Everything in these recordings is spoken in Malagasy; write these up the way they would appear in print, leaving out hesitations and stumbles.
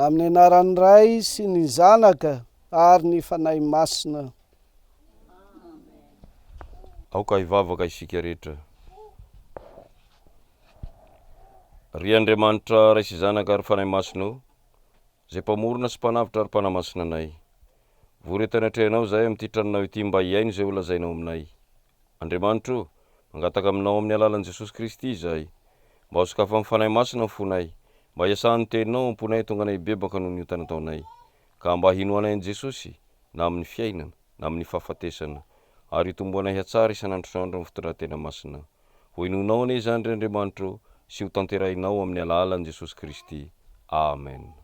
amin'ny anaran'ny Ray sy ny Zanaka ary ny fanahy masina. Aoka hivavaka isika rehetra. Ry Andriamanitra Ray sy Zanaka ary fanahy masinao, zay mpamorona sy mpanavitra ary mpanamasina anay. Voretana trehanao zay amin'ity tranonao ity mba hiaino zay olazainao aminay. Andriamanitro, mangataka aminao amin'ny alalan'i Jesosy Kristy zay, mba ho sokafa amin'ny fanahy masina ny fonay, mba hiasan'ny teninao amponay tonga anay bebaka noho ny ota nataonay, ka mba hino anay Jesosy na amin'ny fiainana na amin'ny fahafatesana, ary hitomboanay hatsara isan'andro amin'ny fotoana tena masina. Ho inonao ane izany ry Andriamanitro, sy ho tanterahinao amin'ny alalan'i Jesosy Kristy. Amen.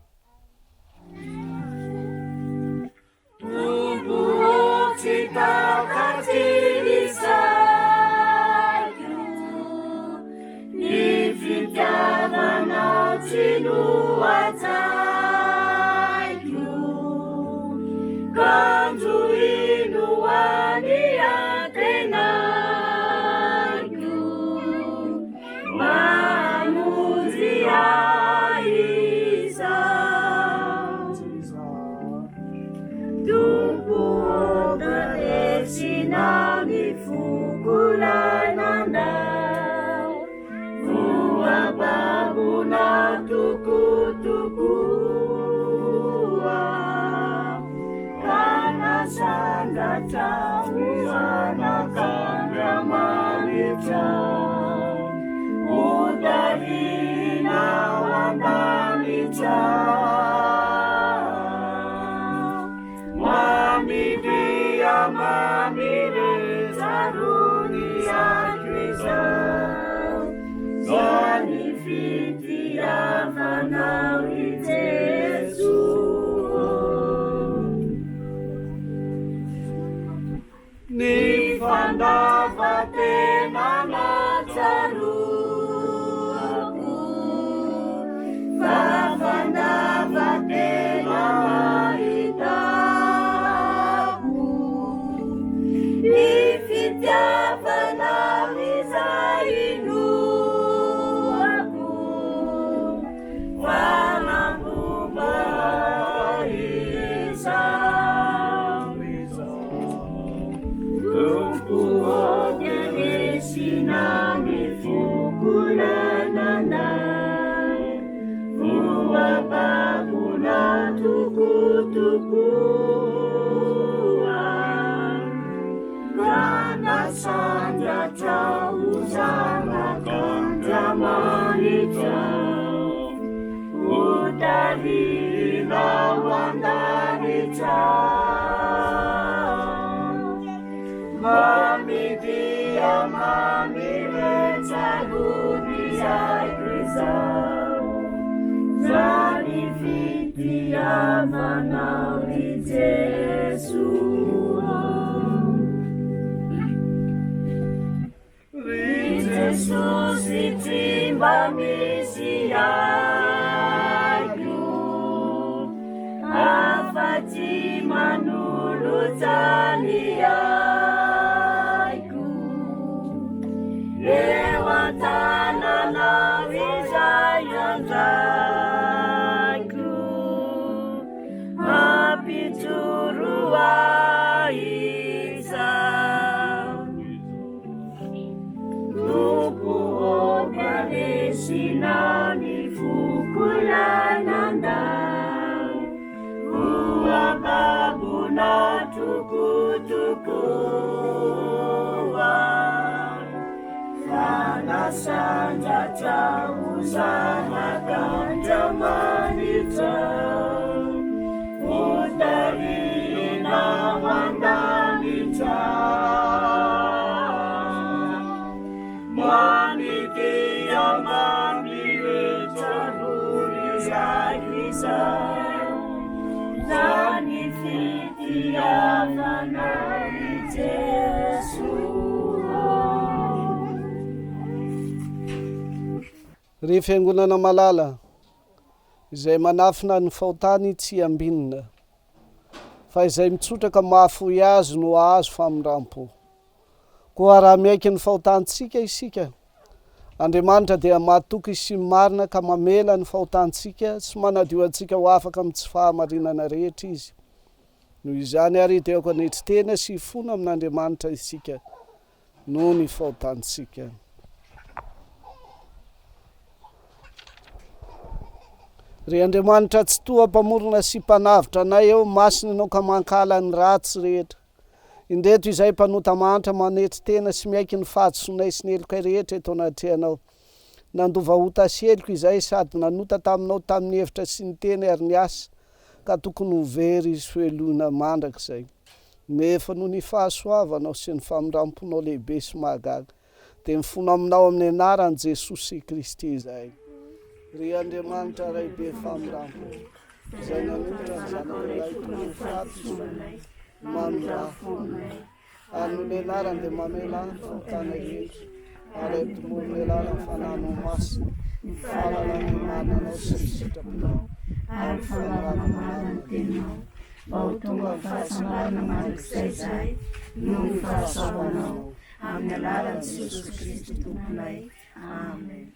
Ry fiangonana malala izay manafina ny faotany tsy ambinina, fa izay mitsotraka mahafoy azy no azo famindrampo. Koa raha miaiky ny faotantsika isika, Andriamanitra dia matoky sy marina ka mamela ny fahotantsika sy manadio antsika ho afaka amin'ny tsy fahamarinana rehetra izy. Noho izany ary dia oko anetry tena sy fona amin'Andriamanitra isika noho ny fahotantsika. Ry Andriamanitra tsy toa mpamorona sy mpanavitra anay eo, masina anao ka mankala ny ratsy rehetra. Indreto izay mpanota mantra manetry tena sy miaiky ny fahadisoanay sy ny helokay rehetra eto anatrehanao. Nandova ota sy heloka izay sady nanota taminao tamin'ny hevitra sy ny teny ary ny asa, ka tokony ho very izy feloina mandrakizay. Nefa noho ny fahasoavanao sy ny famindramponao lehibe sy mahagaga, dia mifono aminao amin'ny anaran'i Jesosy Kristy izay. Ry Andriamanitra ray be famindrampo, izay nanolotra ny zanak'ilay toy ny fahafisoanay, mamindrafonay, ary no lelarany dia mamela fahotana rehetra, ary ampitomoro lelarany fananao masina, ny fahalalany mananao sy ny sitrapinao, ary fanaramanarana tenao, mba ho tonga amin'ny fahasambarana mandrakizay zahay, noho ny fahasoavanao, amin'ny alalan'i Jesosy Kristy tomponay. Amen.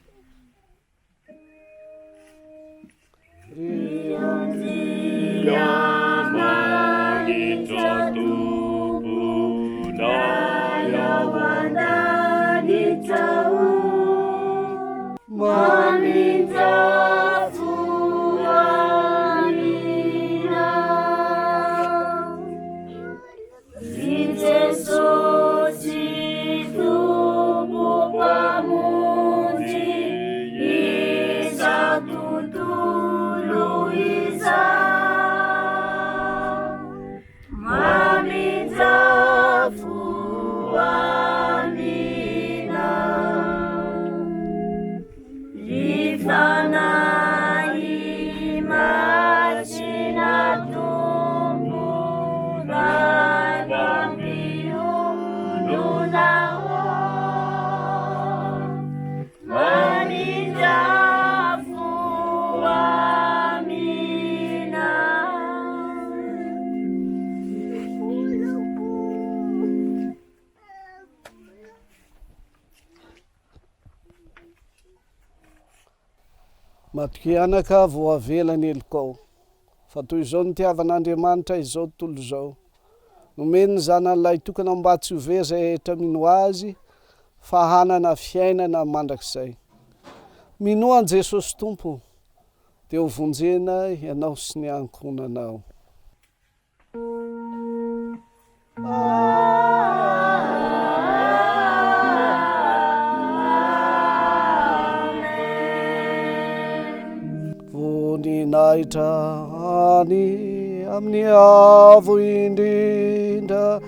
Matoky anaka voavela ny elokao, fa toy izao ny tiavan'Andriamanitra izao tontolo izao. Nomeny ny zanan'ilay tokana mba tsy ho very izay rehetra mino azy, fa hanana fiainana mandrakizay. Minoan Jesosy Tompo, dia ho vonjena ianao sy ny ankonanao. Voninahitra any amin'ny avo indrindra,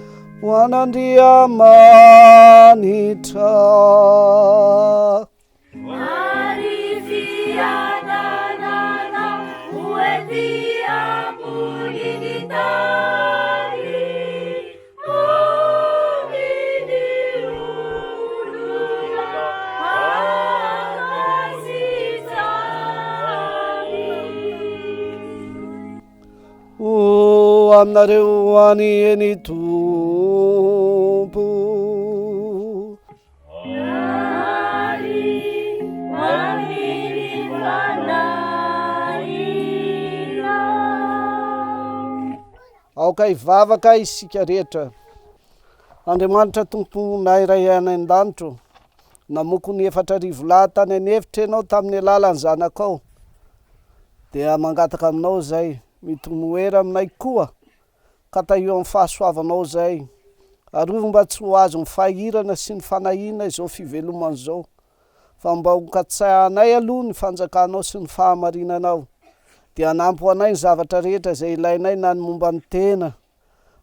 ho an'Andriamanitra. Mari fiadanana ueti amboniny tany, ominy olona akasitany. O aminareo any eny Tompo, aoka hivavaka isika rehetra. Andriamanitra tomponay ray any an-danitro, namoko ny 4,000 lahy tany anevitra ianao tamin'ny alalan'ny zanakao, dia mangataka aminao zay, mitomoera aminay koa, ka tahio amin'ny fahasoavanao zay, arovo mba tsy ho azo ny fahirana sy ny fanahina izao fivelomana izao, fa mba ho katsahanay aloha ny fanjakanao sy ny fahamarinanao, dia anampy ho anay ny zavatra rehetra izay ilainay, na ny momba ny tena,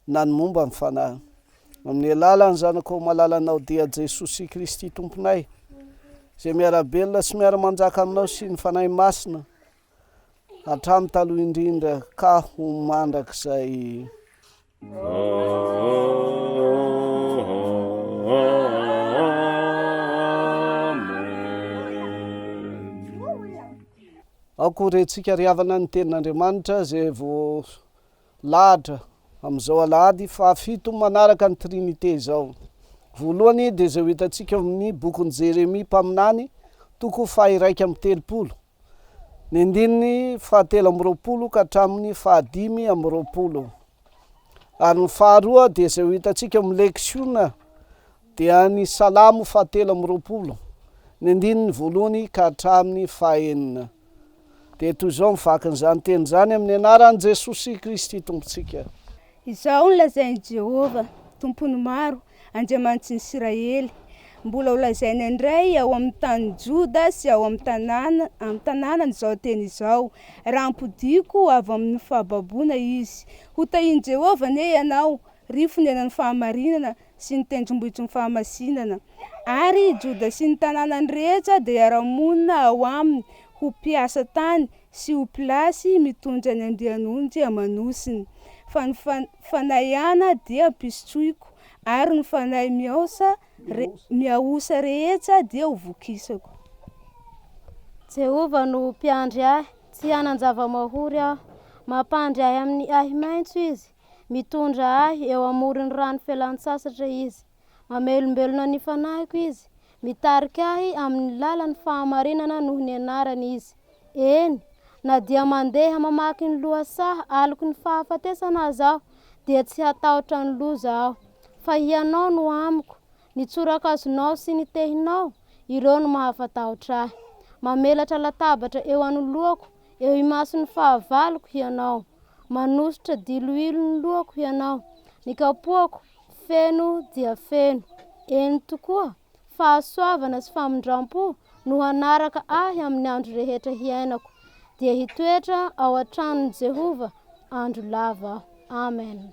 na ny momba ny fanahy. Amin'ny alalan'ny zanakao malalanao dia Jesosy Kristy tomponay, izay miarabelona sy miara-manjaka aminao sy ny fanahy masina, hatramin'ny taloha indrindra ka ho mandrakizay. Akorentsika riavana ny tenin'Andriamanitra zay vo lahatra amin'izao Alahady fa 7 manaraka ny trinite izao. Voalohany dia zay ho hitantsika amin'ny bokin'i Jeremia mpaminany toko fahiraika amin'ny telopolo, ny andininy fahatelo amby roapolo ka hatramin'ny fahadimy amby roapolo. Ary ny faharoa dia izay ho hitantsika amin'ny leksiona dia ny salamo fahatelo amby roapolo, ny andininy voalohany ka hatramin'ny fahaenina. Dia toy izao mivaky n'izany teny izany amin'ny anaran'i Jesosy Kristy tompontsika. Izao ny lazain'i Jehova, tompony maro, Andriamanitry ny Israely. Mbola ho lazainy indray ao amin'ny tany Joda sy ao amin'ny tanànany izao teny izao. Raha ampodiko avy amin'ny fahababoana izy. Ho tahiany Jehova anie ianao, rifonena ny fahamarinana sy ny tendrombohitry ny fahamasinana. Ary Joda sy ny tanànany rehetra dia aramonina ao aminy, ho mpiasa tany sy ho plasy mitondra ny andian'ondry amanosiny. Fa ny fanayana dia pisotroiko, ary ny fanahy miaosa rehetra dia ho vokisako. Jehova no mpiandry ahy, tsy hanan-java-mahory aho. Mampandry ahy amin'ny ahy maitso izy, mitondra ahy eo amoron'ny rano fialan-tsasatra izy. Mamelombelona ny fanahiko izy, mitarika ahy amin'ny lalan'ny fahamarinana noho ny anarany izy. Eny, na dia mandeha mamaky ny lohasaha aloko ny fahafatesana azy aho, dia tsy hatahotra ny loza aho. Fa hianao no amiko, ny tsorakazonao sy ny tehinao, ireo no mahafatahotra ahy. Mamelatra latabatra eo anoloako, eo imason'ny fahavaloko hianao. Manositra diloilo ny lohako hianao. Ny kapoako feno dia feno. Eny tokoa, fahasoavana sy famindram-po no hanaraka ahy amin'ny andro rehetra hiainako, dia hitoetra ao an-tranon'i Jehova andro lava aho. Amen.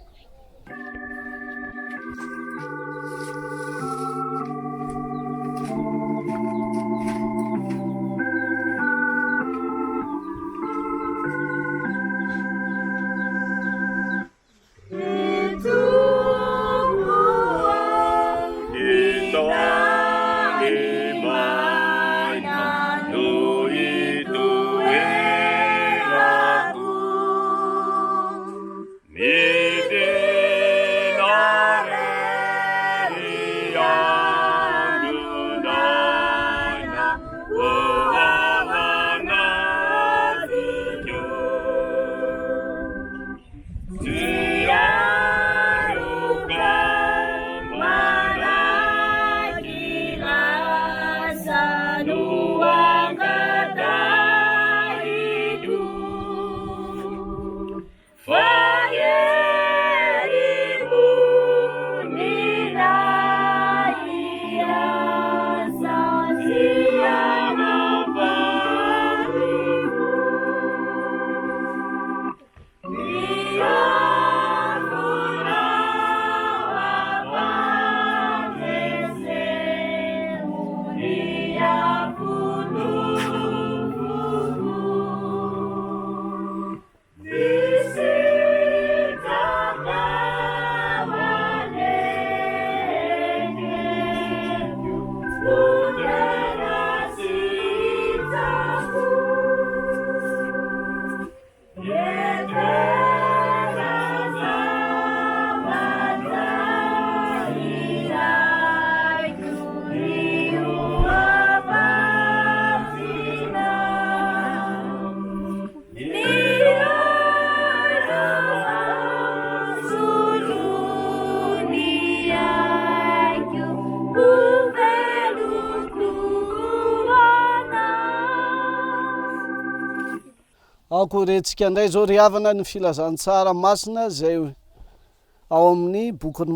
Akorentsika indray zao ry havana ny filazantsara masina zay ao amin'ny bokin'ny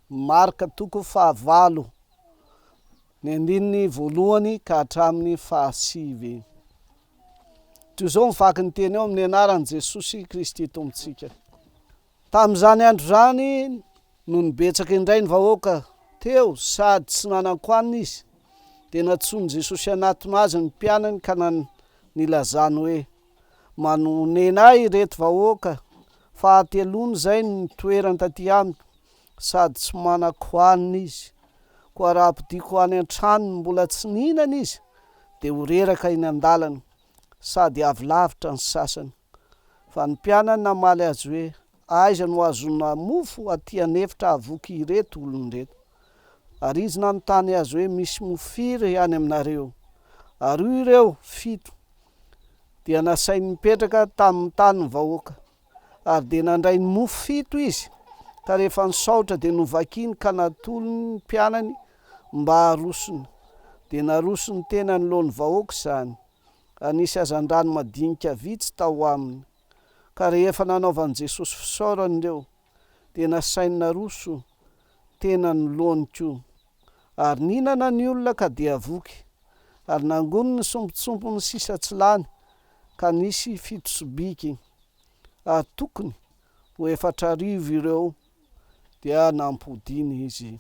marka toko fahavalo, ny andininy voalohany ka hatramin'ny fahasivy. Toy izao mivaky ny teny eo amin'ny anaran'i Jesosy Kristy tompontsika. Tamin'izany andro zany no nibetsaka indray ny vahoaka teo sady tsy nanan-koanina izy, dia natsoiny Jesosy anatiny azy ny mpianany ka nilazany hoe: manonena ahy ireto vahoaka, fahatelony zay ny toerana taty amiko, sady tsy manan-koanina izy. Koa raha ampidiko any an-tranony mbola tsy nihinana izy, dia ho reraka iny an-dalana, sady avy lavitra ny sasany. Fa ny mpianany namaly azy hoe: aiza no azona mofo aty anefitra avoky ireto olony reto? Ary izy nanontany azy hoe: misy mofiry any aminareo? ary io ireo 7 dia nasainy mipetraka tamin'ny tany ny vahoaka ary dia nandray ny mofo 7 izy ka rehefa nisaotra dia novakiny ka natolony ny mpianany mba harosony dia narosony tena ny lohan'ny vahoaka izany. Anisy hazan-drano madinika vitsy tao aminy ka rehefa nanaovan'i Jesosy fisaorany ireo dia nasainy naroso tena ny lohany koa ary ninana ny olona ka dia avoky ary nangony ny sombontsombo ny sisa tsy lany ka nisy 7 sobiky ary tokony ho 4,000 ireo dia nampodiny izy.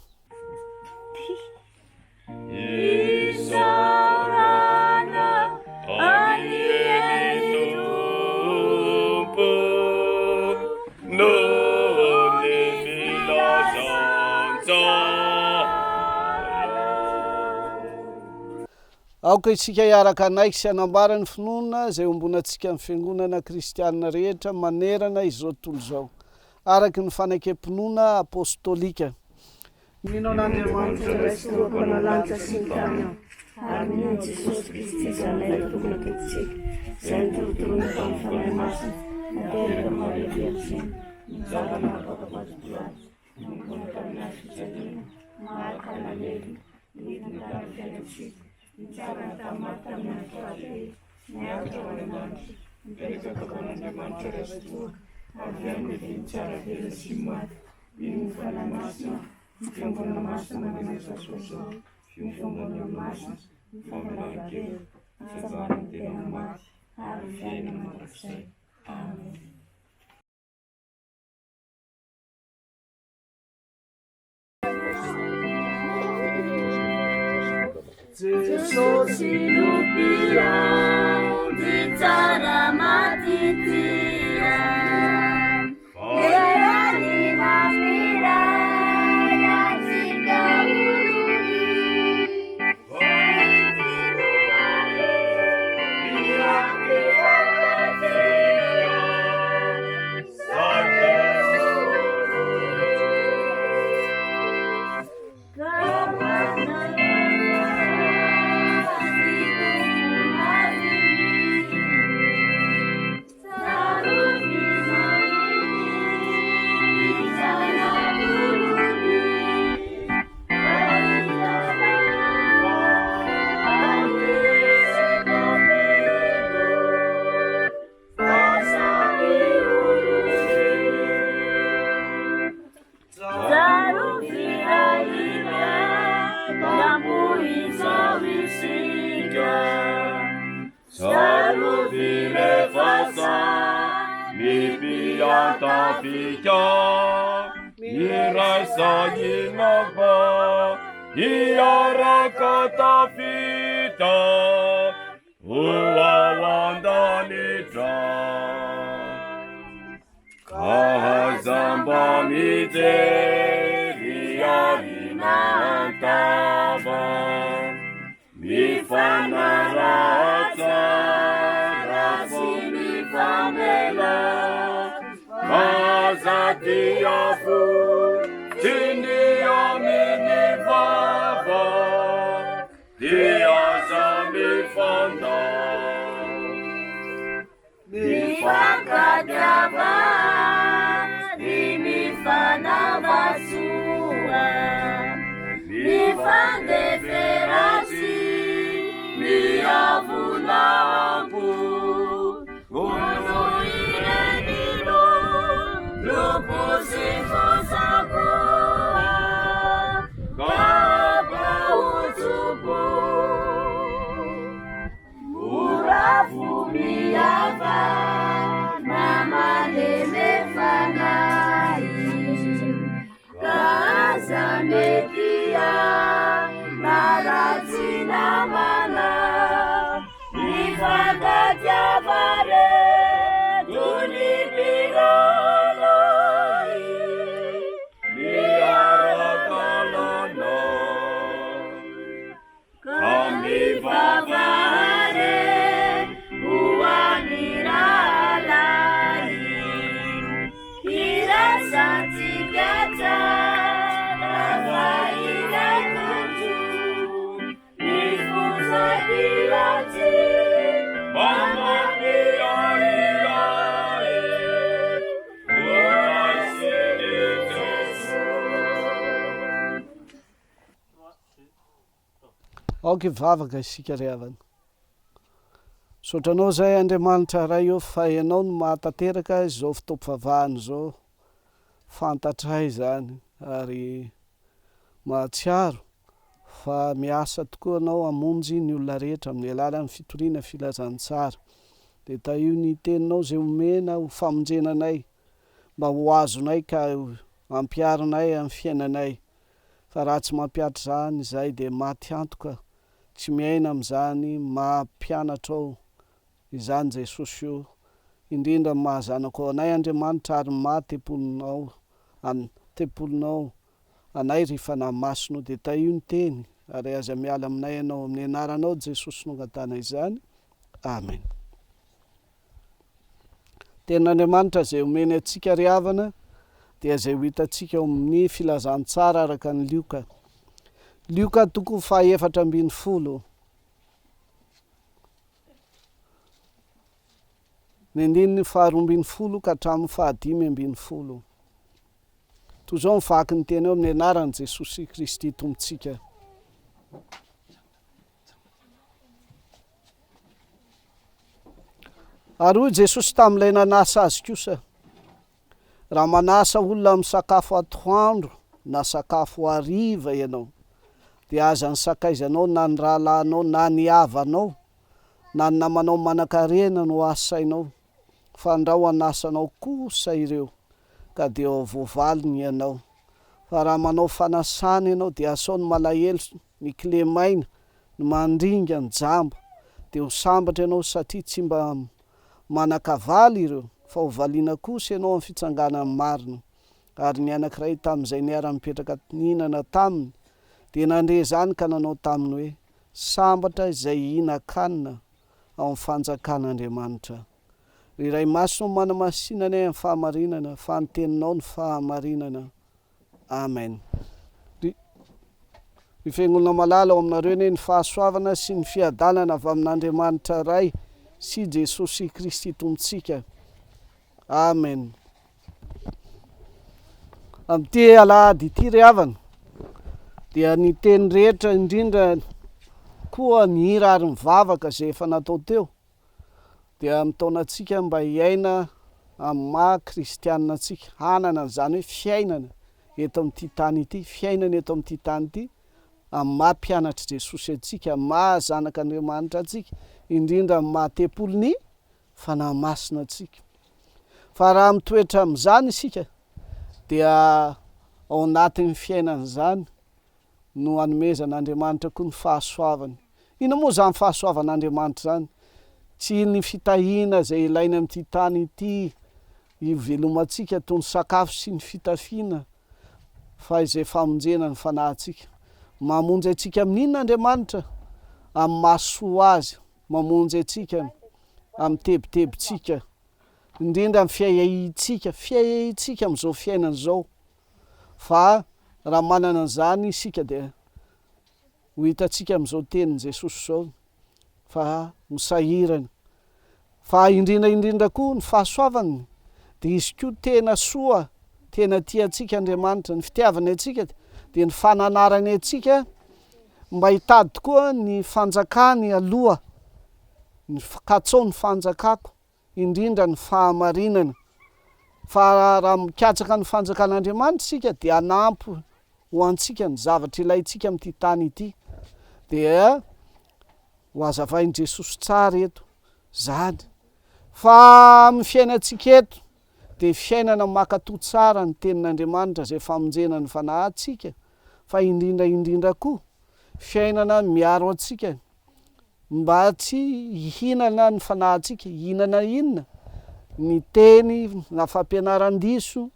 Aoka isika hiaraka anaiky sy anambara ny finoana izay ombonantsika amin'ny fiangonana kristianina rehetra manerana izao tontolo izao araky ny fanakem-pinoana apôstôlika. Mino an'Andriamanitra Raisoa mpanalanja sy ny tany ary mino Jesosy Kristy zanay tokony aketintsika izay nitorotoroana tamin'ny fanahy masina nateraka Maria Vergeny nizara napakapady Pilate niponaka amin'ny fijaliana maraka nalely nidiny tany fiainantsika nitsara tamaty tamin'ny antorately niaritra ao Andriamanitra nipetraka tao an'Andriamanitra Raisoa avy amin'ny vinitsara vela sy maty mino ny fanahy masina ny fiangonana masina mananasasoazao ny fiangonana masina ny famelaran-kely ny fitsabarany tena maty ary ny fiainana mandrakizay. Amen. Jesosy lupiao di tsara matitia Erani mafira ya sika uluni Vaitinuale Miangi wakatia Sate uluni Kapana Tafika mirasa inaba iaraka tafita uwawanda nitra kahazamba miteri arina antava mifanarata rasi mifamela Mazatiafu Tinia mini vava Diaza mifanda Mifakadava Mifana vasua Mifandeferasi Miavulampu Unu irenino Lupusifosakoa Kaba utubu Urafu miava Namane aoka vavaka isika riavana sotranao zay Andriamanitra ray eo fa ianao no mahatateraka izao fotoam-pivavahana zao fantatray zany ary mahatsiaro fa miasa tokoa anao amonjy ny olona rehetra amin'ny alalan'ny fitoriana filazantsara de taio ny teninao zay omena ho famonjenanay mba ho azonay ka ampiarinay amin'ny fiainanay fa raha tsy mampiatra zany zay de maty antoka tsy miaina am'izany mampianatra ao izany Jesosy io indrindra mahazanako anay Andriamanitra ary matepolinao tepolinao anay rehefa namasino de taio ny teny ary aza miala aminay ianao amin'ny anaranao Jesosy nongatana izany amen. Tenin'Andriamanitra zay omeny atsika riavana dia zay ho hitantsika ao amin'ny filazantsara araka ny Lioka toko 4:10 ny andininy 4:12 ka hatramin'ny 5:10 toy zao mivaky ny teny eo amin'ny anaran'i Jesosy Kristy tompontsika. Ary hoy Jesosy tamin'ilay nanasa azy kosa, raha manasa olona amin'ny sakafo atoandro na sakafo hariva ianao de aza ny sakaizanao na ny rahalahinao na ny havanao na ny namanao manan-karena no asainao fa andrao anasanao kosa ireo ka de ao voavaliny ianao. Fa raha manao fanasana ianao de asao ny malahelo ny kilemaina ny mandringa ny jamba de ho sambatra ianao satria tsy mba manakavaly ireo fa ho valiana kosa ianao amin'ny fitsanganan'ny marina. Ary ny anankiray tamin'izay niara-mipetraka nihinana taminy de nandre zany ka nanao taminy hoe sambatra izay hihinan-kanina ao amin'ny fanjakan'Andriamanitra. Iray masino manamasinana amin'ny fahamarinana fa ny teninao ny fahamarinana. Amen. Ny fiangonana malala ao aminareo ny fahasoavana sy ny fiadanana avy amin'Andriamanitra ray sy Jesosy Kristy tompontsika. Amen. Amin'ity Alahady ity riavana dia ny teny rehetra indrindra koa ny hira ary mivavaka zay efa natao teo dia mitaonantsika mba hiaina amin'ny maha kristianina antsika, hanana zany hoe fiainana eto amin'ity tany ity, fiainana eto amin'ity tany ity amin'ny mampianatra Jesosy antsika, mahazanak'Andriamanitra antsika, indrindra amin'ny mahatepolony fanahy masina antsika. Fa raha mitoetra amin'izany isika dia ao anatin'ny fiainana zany no hanomezan'Andriamanitra koa ny fahasoavany. Ina moa zany fahasoavan'Andriamanitra zany? Tsy ny fitahiana zay ilaina amin'ity tany ity ivelomantsika toy ny sakafo sy ny fitafiana fa izay famonjena ny fanahintsika. Mamonjy antsika amin'inona Andriamanitra? Amin'ny mahasoa azy, mamonjy antsika amin'ny tebitebitsika, indrindra amin'ny fiahiahintsika amin'izao fiainana zao. Fa raha manana an'izany isika dia ho hitantsika amin'izao tenin' Jesosy zao fa misahirana. Fa indrindra koa ny fahasoavany dia izy koa tena soa, tena tiantsika Andriamanitra. Ny fitiavany antsika dia ny fananarany antsika mba hitady tokoa ny fanjakany aloha, katsao ny fanjakako, indrindra ny fahamarinana. Fa raha mikatsaka ny fanjakan'Andriamanitra isika dia anampy ho antsika ny zavatra ilaintsika amin'ity tany ity. Dia ho azavain'i Jesosy tsara eto zany. Fa amin'ny fiainantsika eto dia fiainana makatoa tsara ny tenin'Andriamanitra zay famonjena ny fanahintsika, fa indrindra koa fiainana miaro antsika mba tsy hihinana ny fanahintsika. Hihinana inona? Ny teny na fampianaran-diso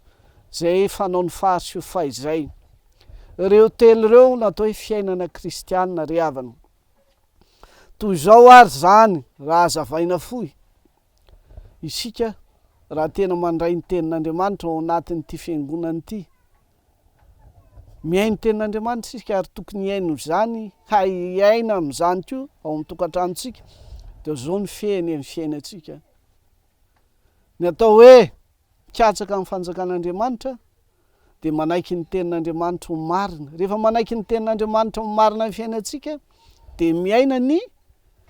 zay fanao ny fary sy fahaizay. Ireo telo ireo natao hoe fiainana kristianina riavana. Toy izao ary zany raha azavaina fohy isika raha tena mandray ny tenin'Andriamanitra ao anatin'ity fiangonana ity miaino tenin'Andriamanitra isika ary tokony iaino zany hay iaina amin'izany ko ao amin'ny tokantranontsika dia zao ny feny amin'ny fiainantsika. Ny atao hoe mikatsaka amin'ny fanjakan'Andriamanitra dia manaiky ny tenin'Andriamanitra ho marina. Rehefa manaiky ny tenin'Andriamanitra ho marina amin'ny fiainantsika dia miaina ny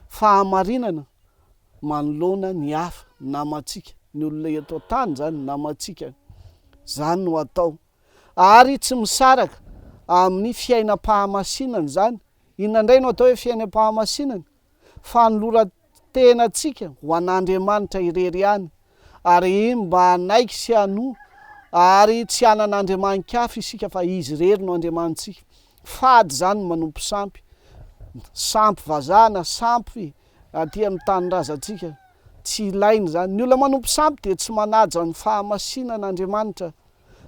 fahamarinana manoloana ny hafa namantsika, ny olona eto tany zany namantsika. Zany no atao ary tsy misaraka amin'ny fiainam-pahamasinana zany. Inona indray no atao hoe fiainam-pahamasinana? Fanoloran-tenantsika ho an'Andriamanitra irery ihany, ary mba hanaiky sy hanoha ary tsy hanan'andriamanin-kafa isika fa izy irery no andriamanitsika. Fady zany manompo sampy, sampy vazana, sampy aty amin'ny tanindrazantsika, tsy ilainy zany. Ny olona manompo sampy dia tsy manaja ny fahamasinan'Andriamanitra,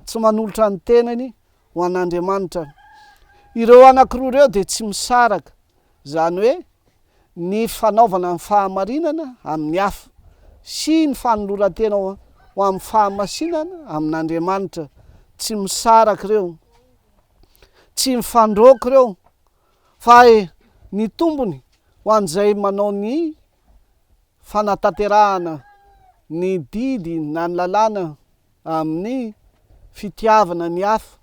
tsy manolotra ny tenany ho an'Andriamanitra. Ireo anankiroa ireo dia tsy misaraka, zany hoe ny fanaovana ny fahamarinana amin'ny hafa sy ny fanoloran-tena ho amin'ny fahamasinana amin'Andriamanitra. Tsy misaraka ireo, tsy mifandroaka ireo, fa ny tombony ho an'izay manao ny fanatanterahana ny didy na ny lalàna amin'ny fitiavana ny hafa,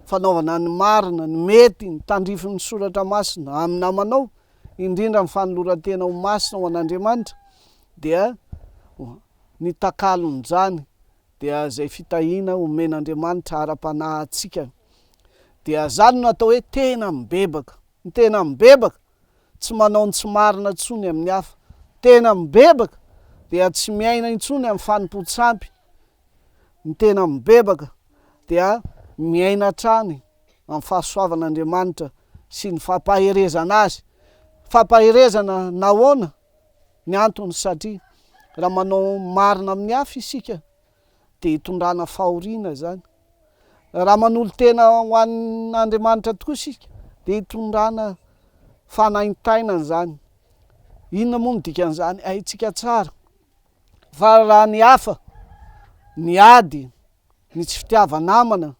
fanaovana ny marina, ny mety, ny tandrify ny soratra masina amin'ny namanao, indrindra ny fanoloran-tena ho masina ho an'Andriamanitra, dia ny takalon'izany dia zay fitahiana omen'Andriamanitra ara-panahintsika. Dia zany no atao hoe tena mibebaka. Ny tena mibebaka tsy manao ny tsy marina intsony amin'ny hafa. Tena mibebaka dia tsy miaina intsony amin'ny fanompo-tsampy. Ny tena mibebaka dia miaina hatrany amin'ny fahasoavan'Andriamanitra sy ny fampaherezana azy. Fampaherezana nahoana? Ny antony satria raha manao marina amin'ny hafa isika dia hitondrana fahoriana zany. Raha manolo tena ho an'Andriamanitra tokoa isika dia hitondrana fanaintainana zany. Inona moa no dikan'izany? Haitsika tsara fa raha ny hafa, ny ady, ny tsy fitiava-namana,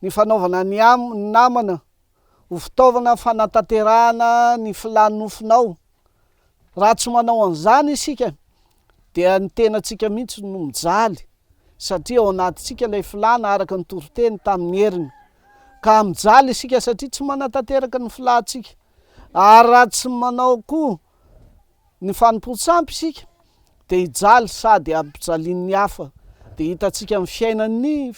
ny fanaovana ny namana ho fitaovana fanatanterahana ny filanofinao, raha tsy manao an'izany isika dia ny tenantsika mihitsy no mijaly, satria ao anatintsika ilay filana araka ny toriteny tamin'ny heriny, ka mijaly isika satria tsy manatanteraka ny filantsika. Ary raha tsy manao koa ny fanompo-tsampy isika dia hijaly sady ampijalian'ny hafa. Dia hitantsika amin'ny fiainan'ny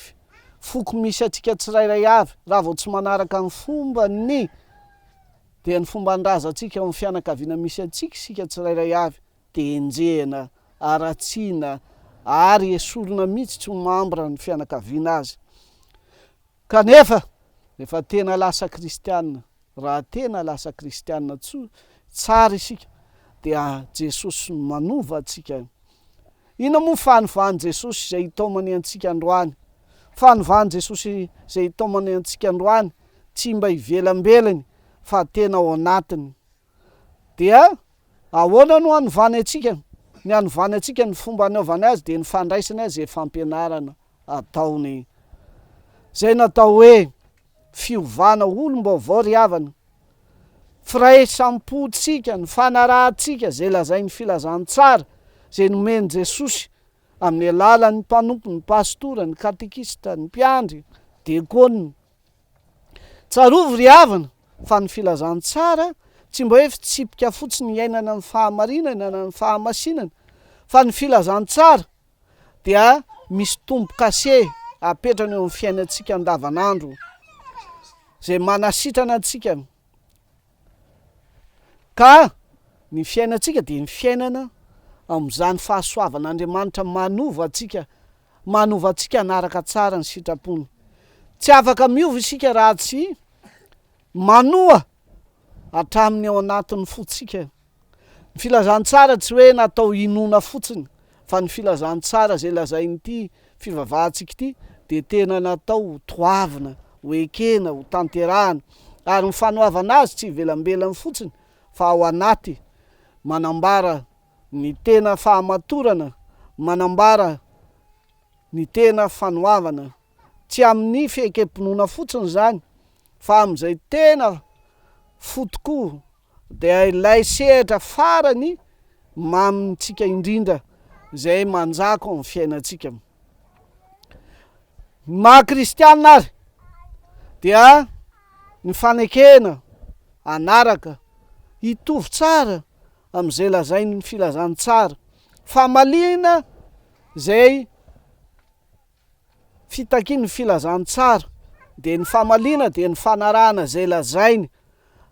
foko misy atsika tsirairay avy, raha vao tsy manaraka ny fombany dia ny fomban-drazantsika amin'ny fianakaviana misy atsika isika tsirairay avy dia enjehana, aratsiana ary esorina mihitsy tsy ho mambra ny fianakaviana azy. Kanefa rehefa tena lasa kristianina, raha tena lasa kristianina tsara isika dia Jesosy manova antsika. Inona moa fanovany Jesosy izay hitaomany antsika androany? Fanovany Jesosy izay hitaomany antsika androany tsy mba hivelambelany fa tena ao anatiny. Dia ahoana no hanovany antsika? Ny hanovany antsika ny fomba hanaovany azy dia ny fandraisany azy izay fampianarana ataony. Zay natao hoe fiovana olom-baovao ry havana, firaisam-potsika, ny fanarahantsika zay lazainy filazantsara zay nomeny Jesosy amin'ny alalan'ny mpanompo, ny pastora, ny katekista, ny mpiandry, diakônina. Tsarovo ry havana fa ny filazantsara tsy mba hoe fitsipika fotsiny iainana ny fahamarinana na ny fahamasinana, fa ny filazantsara dia misy tombo-kase apetrany eo amin'ny fiainantsika andavanandro zay manasitrana antsika. Ka ny fiainantsika dia ny fiainana amin'izany fahasoavan'Andriamanitra manova antsika anaraka tsara ny sitrapony. Tsy afaka miova isika raha tsy manoa hatramin'ny ao anatin'ny fotsika. Ny filazantsara tsy hoe natao inona fotsiny, fa ny filazantsara zay lazain'ity fivavahantsika ity dia tena natao ho toavina, ho ekena, ho tanterahana, ary ny fanoavana azy tsy ivelambelany fotsiny fa ao anaty manambara ny tena fahamatorana, manambara ny tena fanoavana, tsy amin'ny fihekem-pinoana fotsiny zany fa am'izay tena fotokoa dia ilay sehatra farany mamintsika indrindra zay manjako amin'ny fiainantsika. Maha-kristianina ary dia ny fanekena anaraka hitovy tsara am'izay lazainy ny filazany tsara, famalina zay fitakiany filazany tsara, de ny famalina de ny fanarahana zay lazainy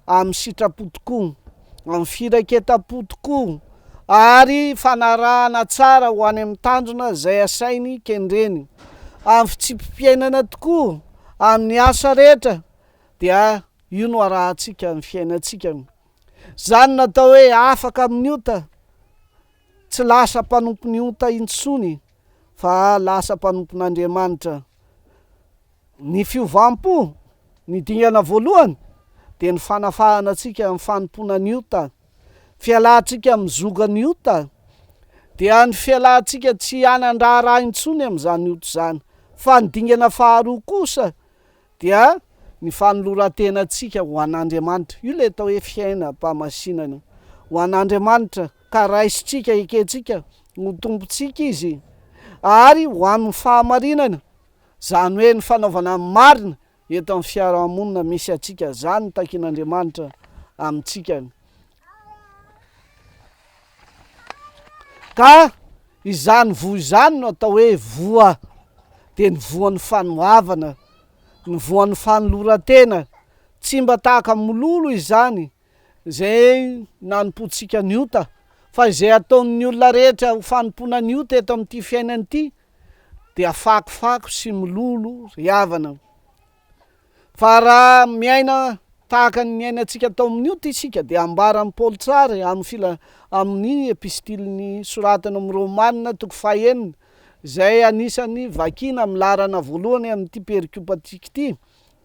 amin'ny sitrapotokoa, amin'ny firaketam-potokoa, ary fanarahana tsara ho any amin'ny tanjona zay asainy kendreny, amin'ny fitsipi-piainana tokoa amin'ny asa rehetra, dia io no arahantsika amin'ny fiainantsika. Zany natao hoe afaka amin'ny ota, tsy lasa mpanompon'ny ota intsony fa lasa mpanompon'Andriamanitra. Ny fiovam-po ny dingana voalohany de ny fanafahana atsika amin'ny fanomponany ota, fialantsika amin'ny zogany ota, dia ny fialantsika tsy hanan-draharaha intsony amin'izany ota zany, fa ny dingana faharoa kosa dia ny fanoloran-tenantsika ho an'Andriamanitra. Io le atao hoe fiainam-pamasinana ho an'Andriamanitra, ka raisitsika ekentsika ho tompontsika izy, ary ho amin'ny fahamarinana, zany hoe ny fanaovana marina eto amin'ny fiarahamonina misy atsika. Zany ny takian'Andriamanitra amintsika. Ka izany voa izany no atao hoe voa, de ny voan'ny fanoavana, ny voan'ny fanoloran-tena, tsy mba tahaka mololo izany zay nanompontsika ny ota, fa izay ataon'ny olona rehetra ho fanompona ny ota eto amin'ity fiainany ity dia fakofako sy mololo riavana. Fa raha miaina tahaka ny miainantsika atao amin'ny ota isika, dia ambaran'ny Paoly tsara amin'ny epistiliny soratana amin'ny Romanina toko 9 zay anisany vakina amin'ny larana voalohany amin'ity perikopatsika ity,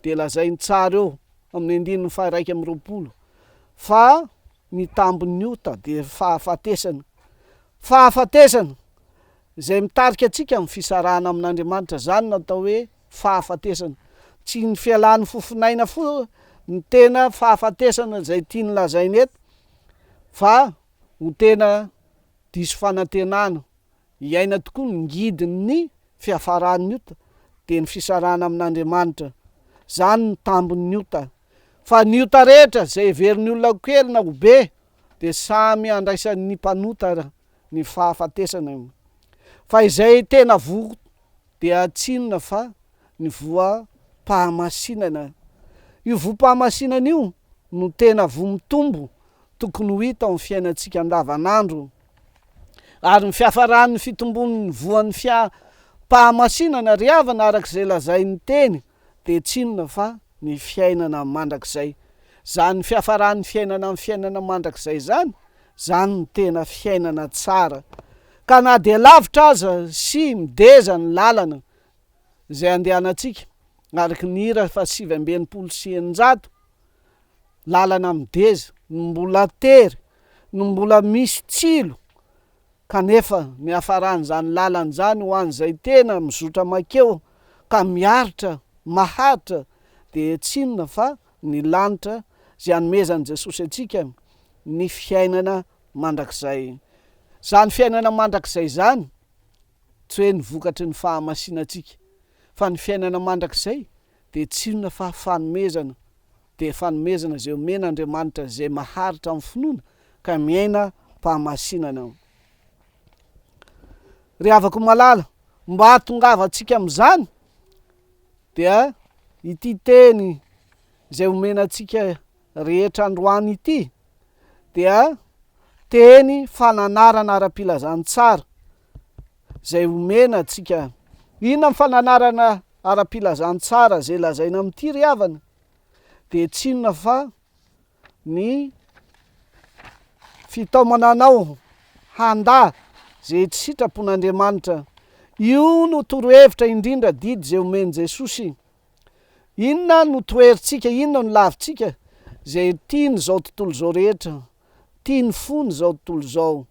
de lazainy tsara eo amin'ny 1:20 fa ny tambon'ny ota de fahafatesana. Fahafatesana zay mitarika atsika amin'ny fisarahana amin'Andriamanitra, zany natao hoe fahafatesana. Tsy ny fialan'ny fofinaina fo ny tena fahafatesana zay tiany lazainy eto, fa ho tena diso fanantenana, iaina tokoa ny ngidin'ny fiafaran'ny ota de ny fisarahana amin'Andriamanitra. Zany ny tambon'ny ota. Fa ny ota rehetra zay heverin'ny olona kely na ho be de samy andraisan'ny mpanota ny fahafatesana. Fa izay tena voa dia tsinona fa ny voam-pahamasinana. Io voam-pahamasinana io no tena voa mitombo tokony ho hita amin'ny fiainantsika andavanandro. Ary ny fiafaran'ny fitombon'ny voan'ny pahamasinana riavana arak'izay lazainy teny de tsinona fa ny fiainana mandrakizay. Zany fiafaran'ny fiainana amin'ny fiainana mandrakizay zany, zany ny tena fiainana tsara. Ka na de lavitra aza sy mideza ny lalana zay andehanantsika, araky ny hira fa 7:9, lalana mideza, no mbola tery, no mbola misy tsilo, kanefa ny hafaran'izany lalana zany ho an'izay tena mizotra makeo ka miaritra maharitra, de tsinona fa ny lanitra zay anomezan'i Jesosy atsika, ny fiainana mandrakizay. Zany fiainana mandrakizay zany tsy hoe ny vokatry ny fahamasinantsika, fa ny fiainana mandrakizay de tsinona fa fanomezana, de fanomezana zay omen'Andriamanitra zay maharitra amin'ny finoana ka miaina pahamasinana. Ry havako malala, mba hahatongava atsika amin'izany dia ity teny zay omenantsika rehetra androany ity dia teny fananarana ara-pilazany tsara zay omena atsika. Inona ny fananarana ara-pilazany tsara zay lazaina amin'ity ry havana? De tsinona fa ny fitaomananao handa zay tsy sitrapon'Andriamanitra. Io no torohevitra indrindra didy zay omen'i Jesosy. Inona no toeritsika, inona no lavitsika zay tiany zao tontolo zao rehetra, tiany fony zao tontolo zao.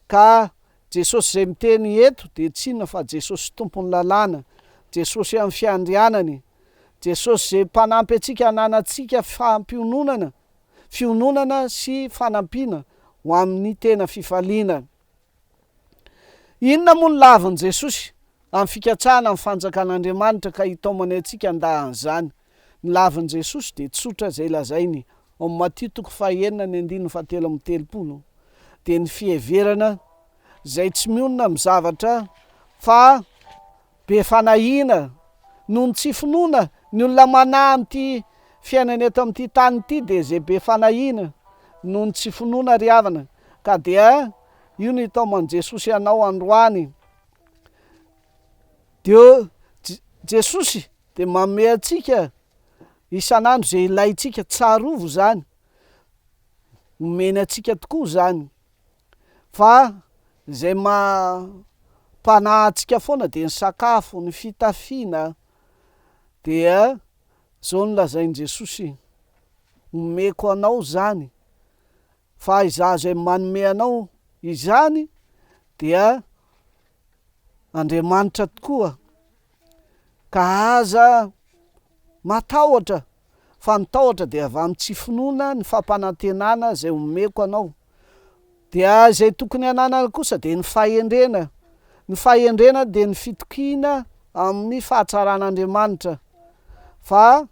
Ka Jesosy zay miteny eto de tsinona fa Jesosy tompony lalàna, Jesosy amin'ny fiandrianany, Jesosy zay mpanampy atsika ananatsika fiononana sy fanampiana ho amin'ny tena fifaliana. Inona moa ny lavin' Jesosy amin'ny fikatsahana amin'ny fanjakan'Andriamanitra ka hitaomany atsika andahan'izany? Ny lavin' Jesosy de tsotra zay lazainy ao amin'ny Matthieu 9:7-10 de ny fiheverana zay tsy mionona amin'ny zavatra fa be fanahina noho ny tsy finoana ny olona manahy am'ty fiainany eto amin'ity tany ity de zay be fanahina noho ny tsy finoana ry havana ka dia io ny hitaoman' Jesosy anao androany. De Jesosy de manome atsika isan'andro zay ilaitsika tsarovo zany, omeny atsika tokoa zany, fa zay mampanahy atsika foana de ny sakafo, ny fitafiana. Dia zao no lazain' Jesosy, omeko anao zany, fa izaho zay manome anao izany dia Andriamanitra tokoa, ka aza matahotra, fa mitahotra de avy amin'ny tsy finoana ny fampanantenana zay omeko anao. Dia zay tokony ananana kosa de ny fahendrena de ny fitokiana amin'ny fahatsaran'Andriamanitra, fa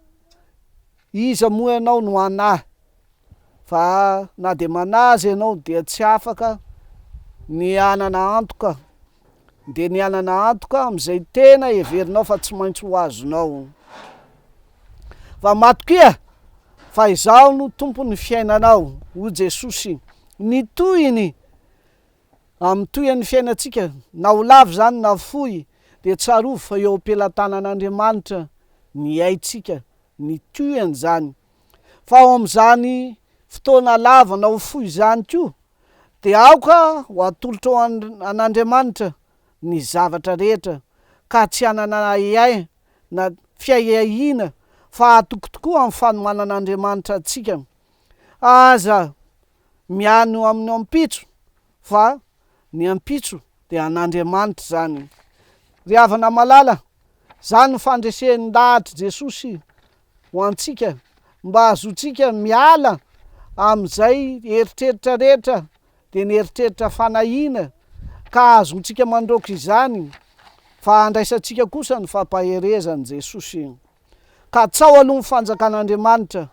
iza moa ianao no anahy, fa na de manazy ianao dia tsy afaka ny anana antoka, de ny anana antoka am'izay tena heverinao fa tsy maintsy ho azonao. Fa matokia fa izaho no tompony fiainanao, ho Jesosy ny tohiny amin'ny tohin'ny fiainatsika, na ho lavo zany na fohy, de tsarovo fa eo am-pelatanan'Andriamanitra ny aitsika, ny tohiny zany. Fa ao am'izany fotoana lava na ho fohy zany ko de aoka ho atolotra ao an'Andriamanitra ny zavatra rehetra, ka tsy anana iay na fiaiahina fa atoko tokoa amin'ny fanomanan'Andriamanitra atsika. Aza miano amin'ny ampitso, fa ny ampitso de an'Andriamanitra zany. Ry havana malala, zany ny fandresen'ny lahatra Jesosy ho antsika, mba azotsika miala am'izay eritreritra rehetra de ny eritreritra fanahina, ka azontsika mandroaka izany, fa andraisantsika kosa ny fampaherezan'i Jesosy. Ka tsao aloha ny fanjakan'Andriamanitra,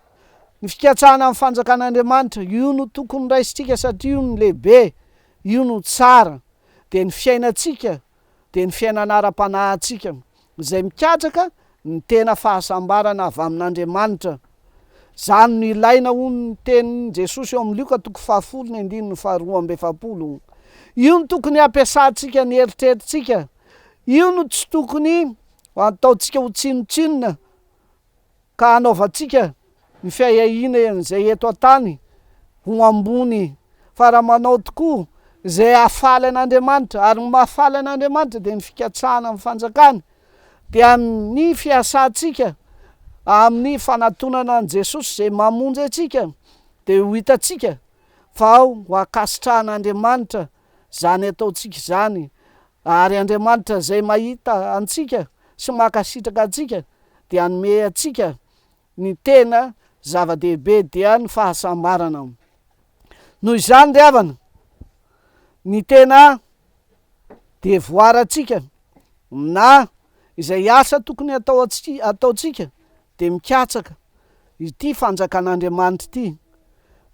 ny fikatsahana amin'ny fanjakan'Andriamanitra, io no tokony raisitsika satria io no lehibe, io no tsara, de ny fiainatsika de ny fiainanara-panahintsika zay mikatsaka ny tena fahasambarana avy amin'Andriamanitra. Zany no ilaina ho ny tenin'i Jesosy eo amin'ny Luka 10:12-20. Io no tokony ampiasantsika ny eritrerititsika, io no tsy tokony ataotsika ho tsinotsinona ka anaovantsika ny fiaiahina zay eto an-tany ho ambony, fa raha manao tokoa zay ahafaly an'Andriamanitra, ary ny mahafaly an'Andriamanitra de ny fikatsahana amin'ny fanjakana, de amin'ny fiasantsika amin'ny fanatonana an' Jesosy zay mamonjy atsika, de ho hitatsika fa ho akasitrahan'Andriamanitra zany ataotsika zany, ary Andriamanitra zay mahita antsika sy makasitraka antsika de anome atsika ny tena zava-dehibe dia ny fahasambarana. Noho izany ry havana, ny tena devoarantsika na izay asa tokony ataotsika de mikatsaka ity fanjakan'Andriamanitra ity,